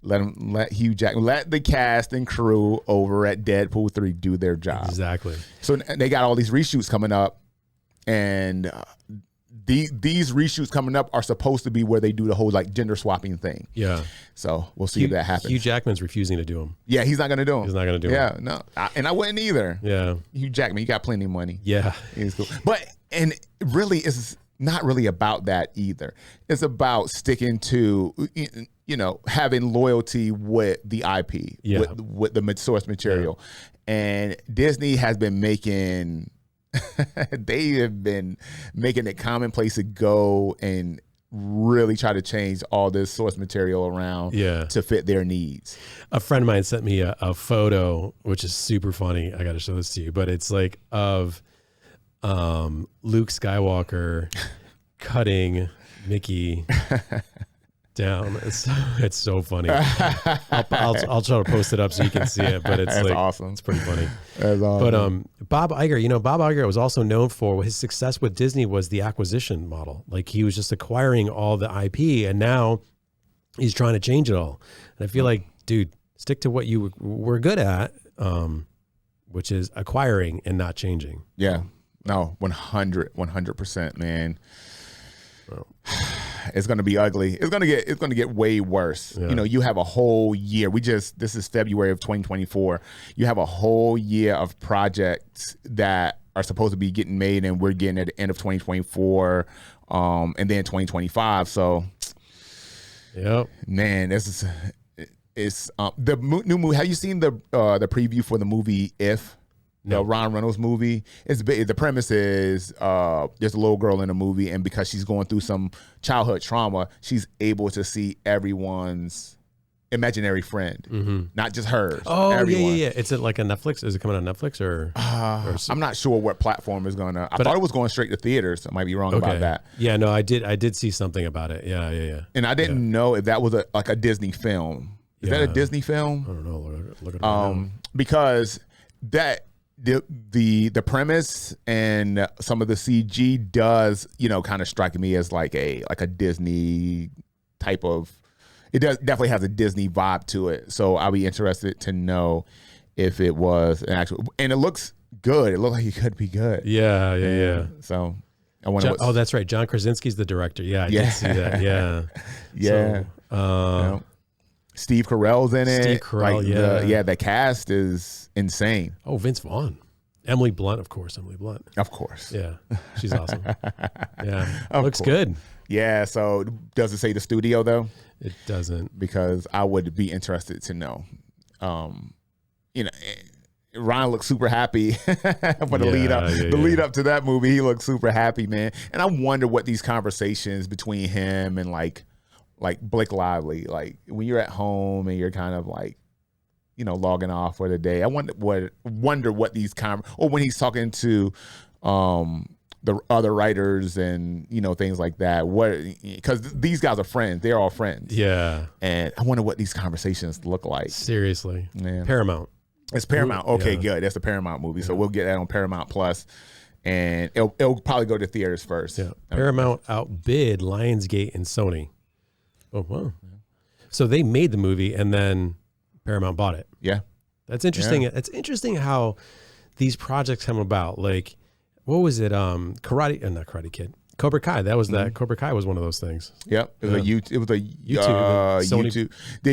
Let Hugh Jackman, let the cast and crew over at Deadpool 3 do their job. Exactly. So they got all these reshoots coming up, and these reshoots coming up are supposed to be where they do the whole like gender swapping thing. Yeah. So we'll see if that happens. Hugh Jackman's refusing to do them. Yeah, he's not going to do them. He's not going to do them. Yeah, no. And I wouldn't either. Yeah. Hugh Jackman, you got plenty of money. Yeah. He's cool. And really, it's not really about that either. It's about sticking to, having loyalty with the IP, with the source material. Yeah. And Disney has been making... they have been making it commonplace to go and really try to change all this source material around to fit their needs. A friend of mine sent me a photo, which is super funny. I got to show this to you, but it's like of Luke Skywalker cutting Mickey down. It's so funny. I'll try to post it up so you can see it, but it's awesome. It's pretty funny. That's awesome. But Bob Iger was also known for his success with Disney was the acquisition model. Like he was just acquiring all the IP, and now he's trying to change it all. And I feel like, dude, stick to what you were good at, which is acquiring and not changing. Yeah. No, 100%, man. It's going to be ugly. It's going to get way worse. Yeah. You have a whole year. This is February of 2024. You have a whole year of projects that are supposed to be getting made, and we're getting at the end of 2024, and then 2025. So, man, it's the new movie. Have you seen the preview for the movie If? The Ron Reynolds movie. The premise is there's a little girl in the movie, and because she's going through some childhood trauma, she's able to see everyone's imaginary friend, not just hers. Oh, everyone. yeah. Is it like a Netflix? Is it coming on Netflix or I'm not sure what platform is going to. I thought it was going straight to theaters. I might be wrong about that. Yeah, no, I did see something about it. Yeah. And I didn't know if that was like a Disney film. Is that a Disney film? I don't know. Look at it. Because that the premise and some of the CG does, kind of strike me as like a Disney type of. It definitely has a Disney vibe to it. So I'll be interested to know if it was an actual. And it looks good. It looks like it could be good. Yeah. So I wonder. That's right. John Krasinski's the director. Yeah, I did see that. Yeah. Yeah. So, Steve Carell's in it. Steve Carell, the cast is insane. Oh, Vince Vaughn. Emily Blunt, of course. Of course. Yeah. She's awesome. Yeah. Looks course. good. Yeah. So does it say the studio though? It doesn't. Because I would be interested to know. Ryan looks super happy for the lead up. The lead up to that movie, he looks super happy, man. And I wonder what these conversations between him and like Blake Lively, like when you're at home and you're kind of like, logging off for the day. I wonder what these or when he's talking to the other writers and things like that. Because these guys are friends. They're all friends. Yeah. And I wonder what these conversations look like. Seriously. Yeah. Paramount. It's Paramount. Okay, good. That's the Paramount movie. So we'll get that on Paramount Plus, and it'll probably go to theaters first. Yeah. Paramount outbid Lionsgate and Sony. Oh wow! So they made the movie, and then Paramount bought it. Yeah, that's interesting. Yeah. It's interesting how these projects come about. Like, what was it? Not Karate Kid. Cobra Kai. That was that. Cobra Kai was one of those things. Yep. It was a YouTube.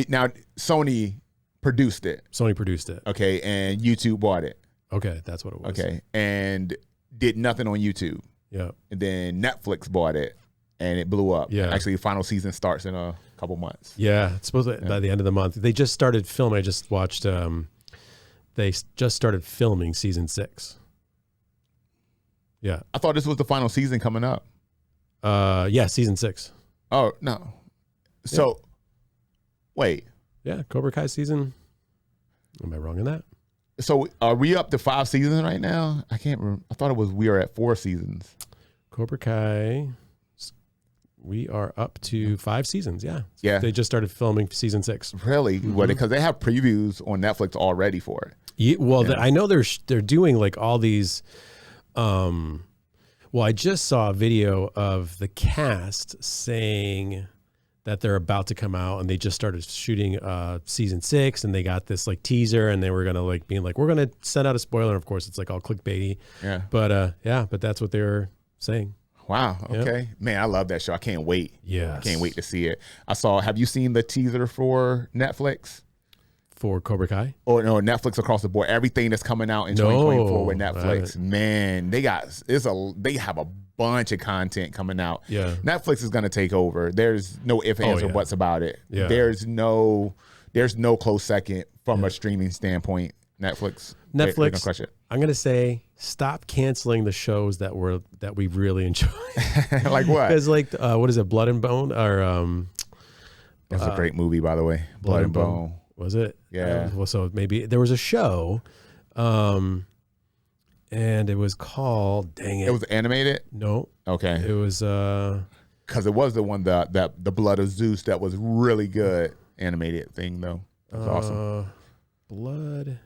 Now Sony produced it. Sony produced it. Okay, and YouTube bought it. Okay, that's what it was. Okay, and did nothing on YouTube. Yeah. And then Netflix bought it, and it blew up. Yeah. Actually, the final season starts in a couple months. Yeah, it's supposed to by the end of the month. They just started filming. I just watched. They just started filming season 6. Yeah. I thought this was the final season coming up. Yeah, season 6. Oh no. So, wait. Yeah, Cobra Kai season. Am I wrong in that? So are we up to 5 seasons right now? I can't remember. I thought we were at 4 seasons. Cobra Kai. We are up to 5 seasons. Yeah. Yeah. They just started filming season 6. Really? Mm-hmm. Because they have previews on Netflix already for it. Yeah, well, I know they're doing like all these. Well, I just saw a video of the cast saying that they're about to come out, and they just started shooting season 6, and they got this like teaser, and they were gonna like being like, we're gonna send out a spoiler. And of course, it's like all clickbaity. Yeah. But that's what they were saying. Wow. Okay. Yep. Man, I love that show. I can't wait. Yeah. I can't wait to see it. Have you seen the teaser for Netflix? For Cobra Kai? Or no, Netflix across the board. Everything that's coming out in 2024 with Netflix. Man, they have a bunch of content coming out. Yeah. Netflix is going to take over. There's no ifs, ands, or buts about it. Yeah. There's no close second from a streaming standpoint. Netflix, crush it. I'm going to say stop canceling the shows that we really enjoy. Like what? Because like what is it, Blood and Bone or that's a great movie, by the way. Blood and Bone. Was it? Yeah. Well, so maybe there was a show, and it was called. Dang it! It was animated. No. Okay. It was because it was the one that the Blood of Zeus that was really good animated thing though. That was awesome. Blood and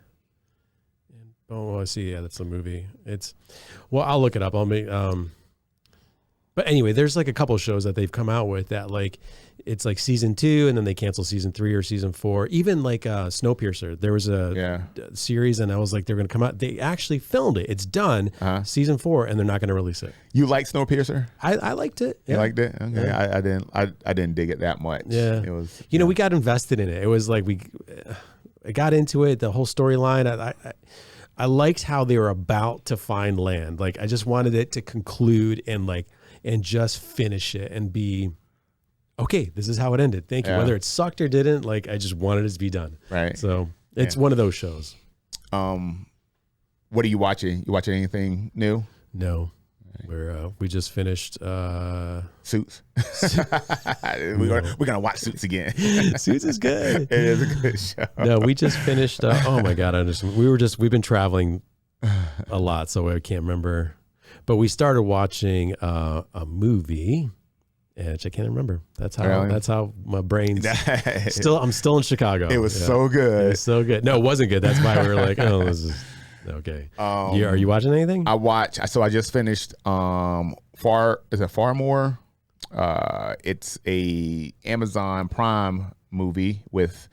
Bone. Oh, I see. Yeah, that's the movie. I'll look it up. I'll make. But anyway, there's like a couple shows that they've come out with that like it's like season 2 and then they cancel season 3 or season 4. Even like Snowpiercer, there was a series and I was like they're going to come out. They actually filmed it. It's done. Season 4 and they're not going to release it. You like Snowpiercer? I liked it. Yeah. You liked it? Okay. Yeah. I didn't dig it that much. Yeah. It was. We got invested in it. It was like I got into it. The whole storyline. I liked how they were about to find land. Like I just wanted it to conclude and just finish it and be, okay, this is how it ended. Thank you. Whether it sucked or didn't, like I just wanted it to be done. Right. So it's one of those shows. What are you watching? You watching anything new? No. We just finished Suits. We're gonna watch Suits again. Suits is good. It is a good show. No, we just finished. Oh my god, we've been traveling a lot, so I can't remember. But we started watching a movie, which I can't remember. That's how my brain's still. I'm still in Chicago. It was so good. It was so good. No, it wasn't good. That's why we were like, oh, this is okay. Are you watching anything? So I just finished Far More? It's a Amazon Prime movie with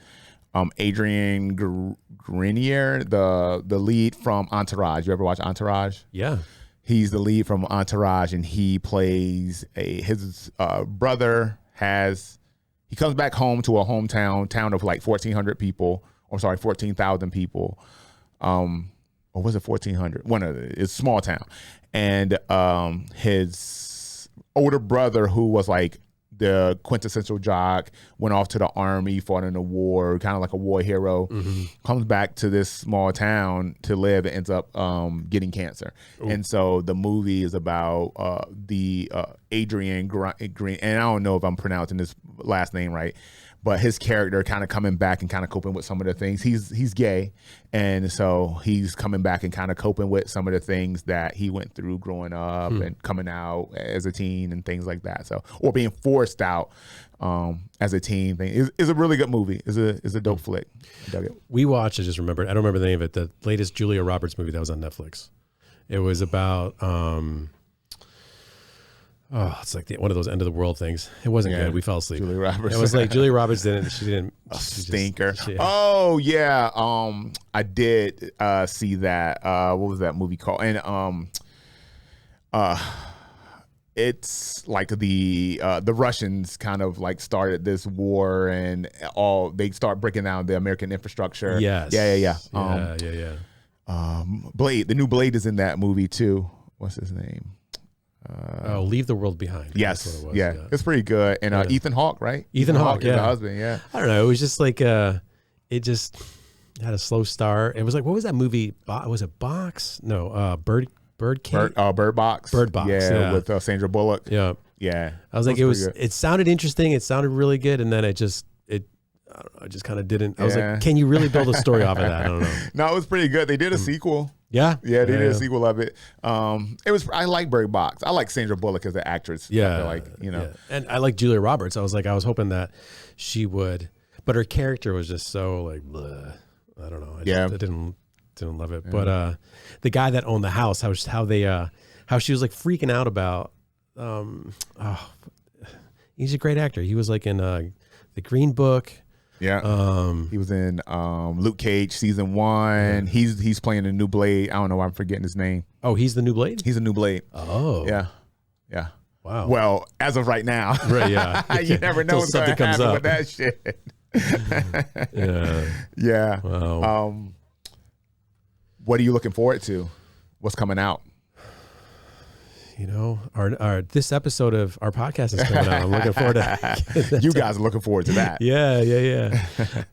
Adrian Grenier, the lead from Entourage. You ever watch Entourage? Yeah. He's the lead from Entourage, and he plays his brother he comes back home to a town of like 1,400 people, or sorry, 14,000 people. Or was it 1,400? It's a small town. And his older brother, who was like the quintessential jock, went off to the army, fought in a war, kind of like a war hero, comes back to this small town to live and ends up getting cancer. Ooh. And so the movie is about the Adrian Green, and I don't know if I'm pronouncing this last name right, but his character kind of coming back and kind of coping with some of the things. He's gay, and so he's coming back and kind of coping with some of the things that he went through growing up and coming out as a teen and things like that. So, or being forced out as a teen thing. Is a really good movie. Is a dope flick. I dug it. We watched. I just remembered. I don't remember the name of it. The latest Julia Roberts movie that was on Netflix. It was about. It's like one of those end of the world things. It wasn't good. We fell asleep. Julia Roberts. It was like Julia Roberts didn't. Stinker. Oh yeah. I did see that. What was that movie called? And it's like the Russians kind of like started this war, and they start breaking down the American infrastructure. Yes. Yeah. Blade. The new Blade is in that movie too. What's his name? Leave the World Behind. Yes. That's what it was. Yeah. It's pretty good. And Ethan Hawke, right? Ethan Hawke, the husband, yeah. I don't know. It was just like it just had a slow start. It was like, what was that movie? Was it Box? No, Bird Box. Bird Box. Yeah, with Sandra Bullock. Yeah. Yeah. I was like, it sounded interesting. It sounded really good. And then I just kind of didn't. I was like, can you really build a story off of that? I don't know. No, it was pretty good. They did a sequel. Yeah. Yeah, they did a sequel of it. I like Bird Box. I like Sandra Bullock as an actress. Yeah. Yeah. And I like Julia Roberts. I was hoping that she would, but her character was just so like, bleh. I don't know. I didn't love it. Yeah. But the guy that owned the house, how she was like freaking out about, he's a great actor. He was like in the Green Book. Yeah, he was in Luke Cage season 1. Yeah. He's playing the new Blade. I don't know why I'm forgetting his name. Oh, he's the new Blade? He's a new Blade. Oh. Yeah. Wow. Well, as of right now. Right, yeah. You never know what's going to happen with that shit. Yeah. Wow. What are you looking forward to? What's coming out? You know, our this episode of our podcast is coming out. I'm looking forward to you guys are looking forward to that. Yeah.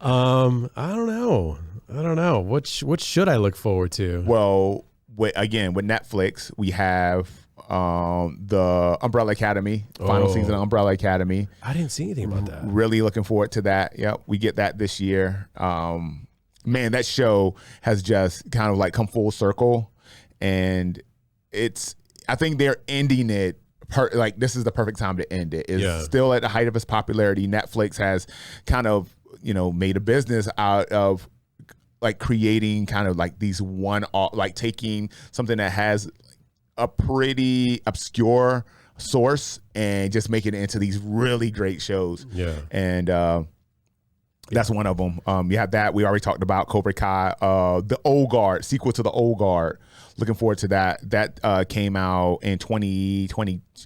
I don't know. What should I look forward to? Well, with Netflix, we have the Umbrella Academy, final season of Umbrella Academy. I didn't see anything about that. Really looking forward to that. Yep, we get that this year. Man, that show has just kind of like come full circle, and I think they're ending it. This is the perfect time to end it. It's still at the height of its popularity. Netflix has kind of, made a business out of like creating kind of like these taking something that has a pretty obscure source and just making it into these really great shows. Yeah. And that's one of them. You have that. We already talked about Cobra Kai, the Old Guard, sequel to the Old Guard. Looking forward to that. That came out in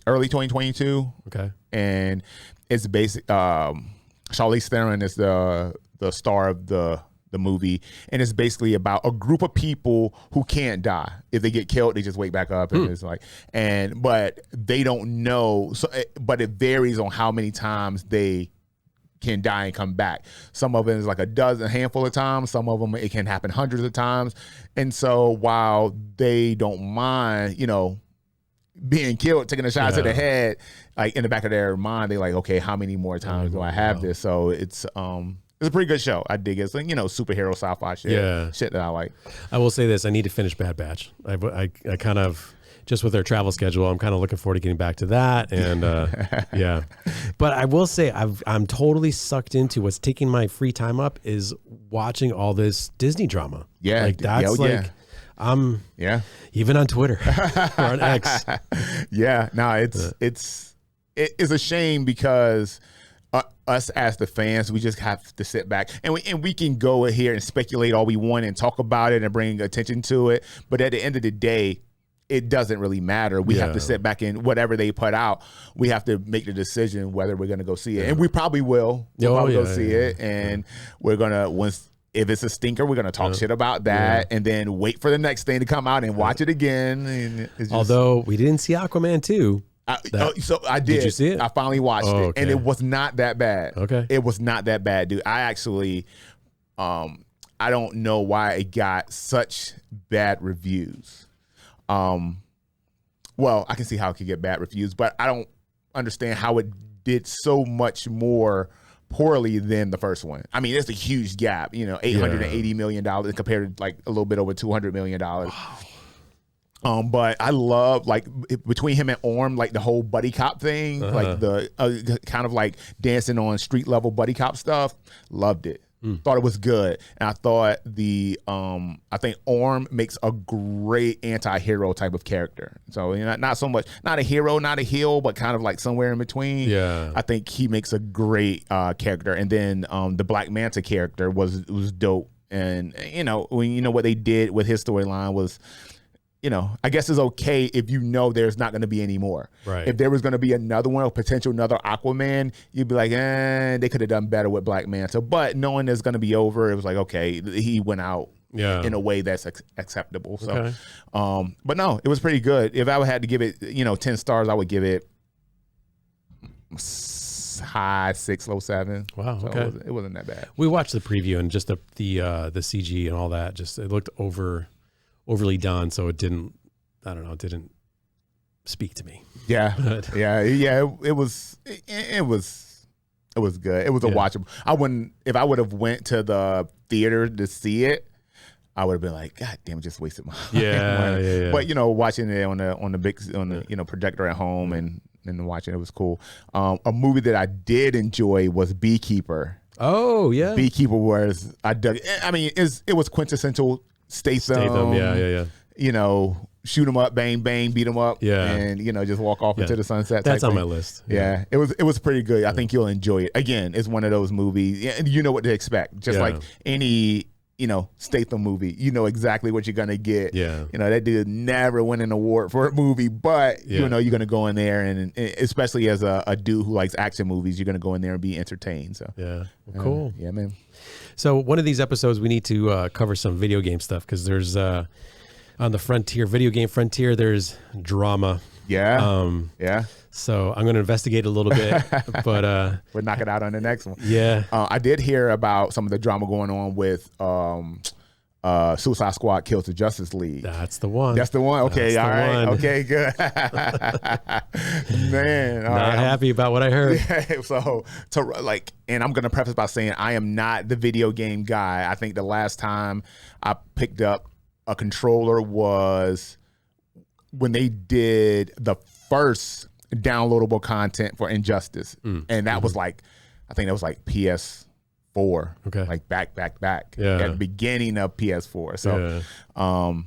early 2022. Okay. And it's basic. Charlize Theron is the star of the movie, and it's basically about a group of people who can't die. If they get killed, they just wake back up, and it's like, but they don't know. So, but it varies on how many times they can die and come back. Some of it is like a handful of times. Some of them, it can happen hundreds of times. And so while they don't mind, being killed, taking a shot to the head, like in the back of their mind, they're like, okay, how many more times do I have this? So it's a pretty good show. I dig it. It's like, superhero sci-fi shit. Shit that I like. I will say this: I need to finish Bad Batch. I kind of, just with their travel schedule, I'm kind of looking forward to getting back to that. And yeah, but I will say I'm totally sucked into what's taking my free time up is watching all this Disney drama. Yeah, like that's I'm even on Twitter or on X. Yeah, no, it's a shame because us as the fans, we just have to sit back and we can go here and speculate all we want and talk about it and bring attention to it. But at the end of the day, it doesn't really matter. We have to sit back and whatever they put out, we have to make the decision whether we're going to go see it. And we probably will. We'll probably go see it. And we're going to, if it's a stinker, we're going to talk shit about that and then wait for the next thing to come out and watch it again. And it's just, although we didn't see Aquaman 2. So I did. Did you see it? I finally watched it, and it was not that bad. Okay. It was not that bad, dude. I actually, I don't know why it got such bad reviews. Well, I can see how it could get bad reviews, but I don't understand how it did so much more poorly than the first one. I mean, it's a huge gap, $880 million compared to like a little bit over $200 million. Wow. But I love between him and Orm, like the whole buddy cop thing, like the kind of like dancing on street level buddy cop stuff. Loved it. Thought it was good, and I thought I think Orm makes a great anti-hero type of character. So not so much, not a hero, not a heel, but kind of like somewhere in between. Yeah, I think he makes a great character, and then the Black Manta character was dope, and what they did with his storyline was. I guess it's okay if there's not going to be any more. Right. If there was going to be another one, or potential another Aquaman, you'd be like, they could have done better with Black Manta. But knowing it's going to be over, it was like, okay, he went out in a way that's acceptable. So, but no, it was pretty good. If I had to give it, 10 stars, I would give it high 6, low 7. Wow. So Okay. It wasn't that bad. We watched the preview and just the CG and all that. Just it looked overly done, so it didn't speak to me. Yeah, it was good. It was a watchable. If I would have went to the theater to see it, I would have been like, God damn, just wasted my money. But watching it on the big projector at home and watching it was cool. A movie that I did enjoy was Beekeeper. Oh yeah, Beekeeper was I dug. I mean, it was quintessential Statham. Yeah. Shoot him up, bang, bang, beat him up, and just walk off into the sunset. That's on my list. Yeah, it was pretty good. I think you'll enjoy it. Again, it's one of those movies, and you know what to expect. Just like any Statham movie, you know exactly what you're gonna get. Yeah, that dude never win an award for a movie, but you're gonna go in there and especially as a dude who likes action movies, you're gonna go in there and be entertained. So cool. Yeah, man. So one of these episodes we need to cover some video game stuff because there's on the video game frontier, there's drama. Yeah. So I'm going to investigate a little bit, but we'll knock it out on the next one. Yeah. I did hear about some of the drama going on with Suicide Squad Kills the Justice League. That's the one. That's the one. Okay, all right. Okay, good. Man, not happy about what I heard. So and I'm gonna preface by saying I am not the video game guy. I think the last time I picked up a controller was when they did the first downloadable content for Injustice, and that was I think that was PS4. Okay. Like back at the beginning of PS4. So I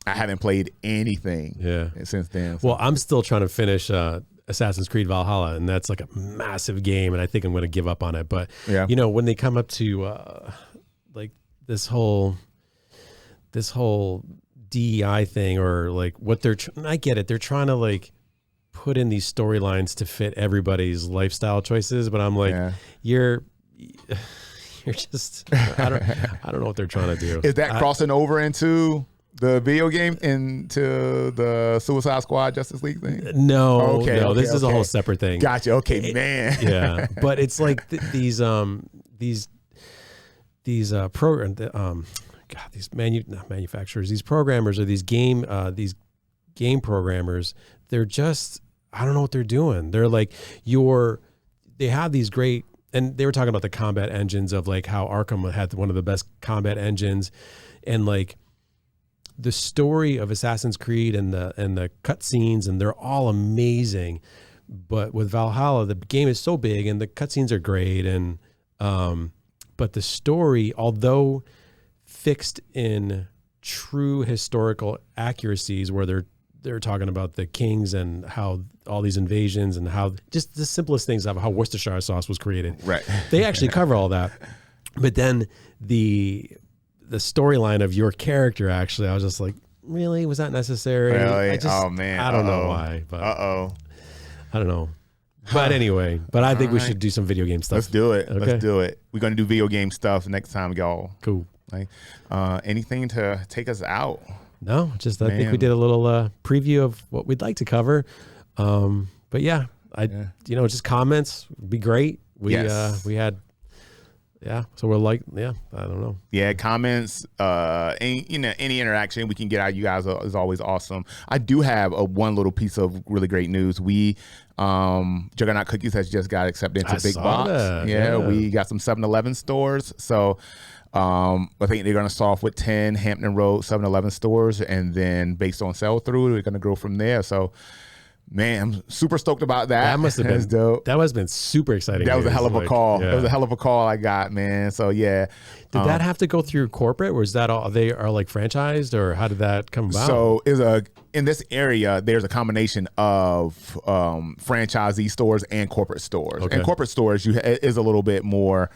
haven't played anything since then. So. Well, I'm still trying to finish Assassin's Creed Valhalla, and that's like a massive game, and I think I'm going to give up on it. But when they come up to like this whole DEI thing, or like what I get it, they're trying to put in these storylines to fit everybody's lifestyle choices, but I'm like, you're just I don't know what they're trying to do. Is that crossing over into the video game, into the Suicide Squad Justice League thing? No, this is a whole separate thing. Gotcha. Okay, man. Yeah, but it's like these program these not manufacturers, these programmers, or these game programmers, they're just, I don't know what they're doing. They're like they have these great, and they were talking about the combat engines of like how Arkham had one of the best combat engines, and like the story of Assassin's Creed and the cutscenes, and they're all amazing. But with Valhalla, the game is so big and the cutscenes are great, and but the story, although fixed in true historical accuracies, where they're talking about the kings and how all these invasions and how just the simplest things of how Worcestershire sauce was created. Right. They actually cover all that. But then the storyline of your character, actually, I was just like, really? Was that necessary? Really? Oh man. I don't know why, but I don't know. But anyway, I think we should do some video game stuff. Let's do it. Okay. Let's do it. We're gonna do video game stuff next time, y'all. Cool. Like, anything to take us out? No, just I think we did a little preview of what we'd like to cover. But yeah, just comments would be great. We had. Yeah, so we're like, I don't know. Yeah, comments, any interaction we can get out of you guys is always awesome. I do have one little piece of really great news. We, Juggernaut Cookies has just got accepted into Big Box. Yeah, we got some 7-Eleven stores. So I think they're going to start off with 10 Hampton Road 7-Eleven stores, and then based on sell through, we're going to grow from there. So, man, I'm super stoked about that. That must have been dope. That must have been super exciting. That was a hell of a call. Yeah. That was a hell of a call I got, man. So yeah. Did that have to go through corporate, or is that all they are like franchised, or how did that come about? So in this area, there's a combination of franchisee stores and corporate stores. Okay. And corporate stores is a little bit more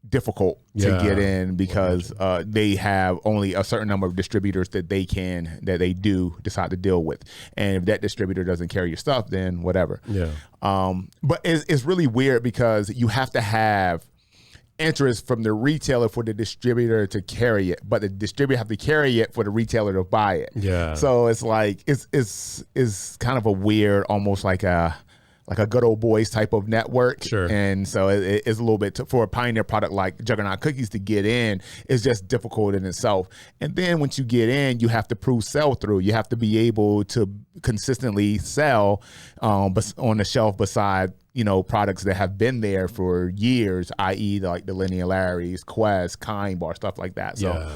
difficult to get in because they have only a certain number of distributors that they do decide to deal with, and if that distributor doesn't carry your stuff, then whatever. But it's really weird because you have to have interest from the retailer for the distributor to carry it, but the distributor have to carry it for the retailer to buy it. So it's like it's kind of a weird, almost like a good old boys type of network. Sure. And so it's a little bit, for a pioneer product like Juggernaut Cookies to get in, is just difficult in itself. And then once you get in, you have to prove sell through. You have to be able to consistently sell on the shelf beside, products that have been there for years, i.e. like the Linear Larry's, Quest, Kind Bar, stuff like that. So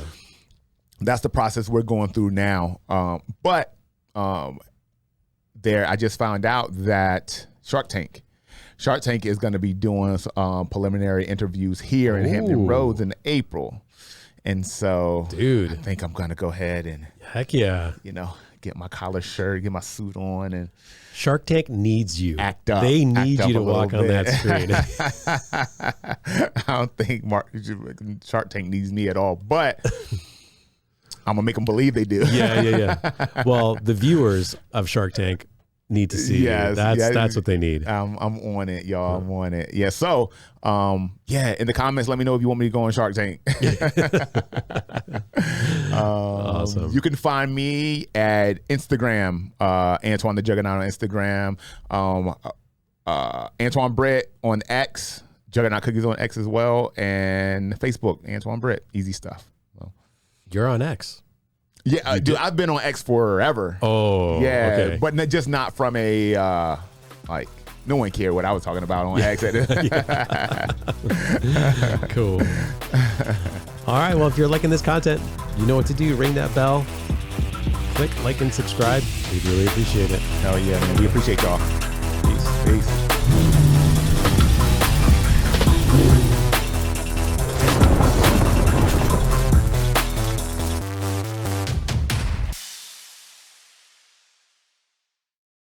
that's the process we're going through now. But I just found out that Shark Tank is going to be doing preliminary interviews here in Hampton Roads in April. And so, dude, I think I'm going to go ahead and get my collar shirt, get my suit on, and Shark Tank needs you. Act up. They need you to walk on that screen. I don't think Shark Tank needs me at all, but I'm going to make them believe they do. Yeah. Well, the viewers of Shark Tank need to see you. That's what they need. I'm on it, y'all. I'm on it. Yeah. So, in the comments, let me know if you want me to go on Shark Tank. Awesome. You can find me at Instagram, Antoine the Juggernaut on Instagram, Antoine Brett on X, Juggernaut Cookies on X as well, and Facebook, Antoine Brett. Easy stuff. Well, you're on X. Yeah, dude, I've been on X forever. Oh, yeah, okay. But just not from a no one cared what I was talking about on X. Cool. All right, well, if you're liking this content, you know what to do. Ring that bell, click like and subscribe. We'd really appreciate it. Hell yeah, man. We appreciate y'all. Peace.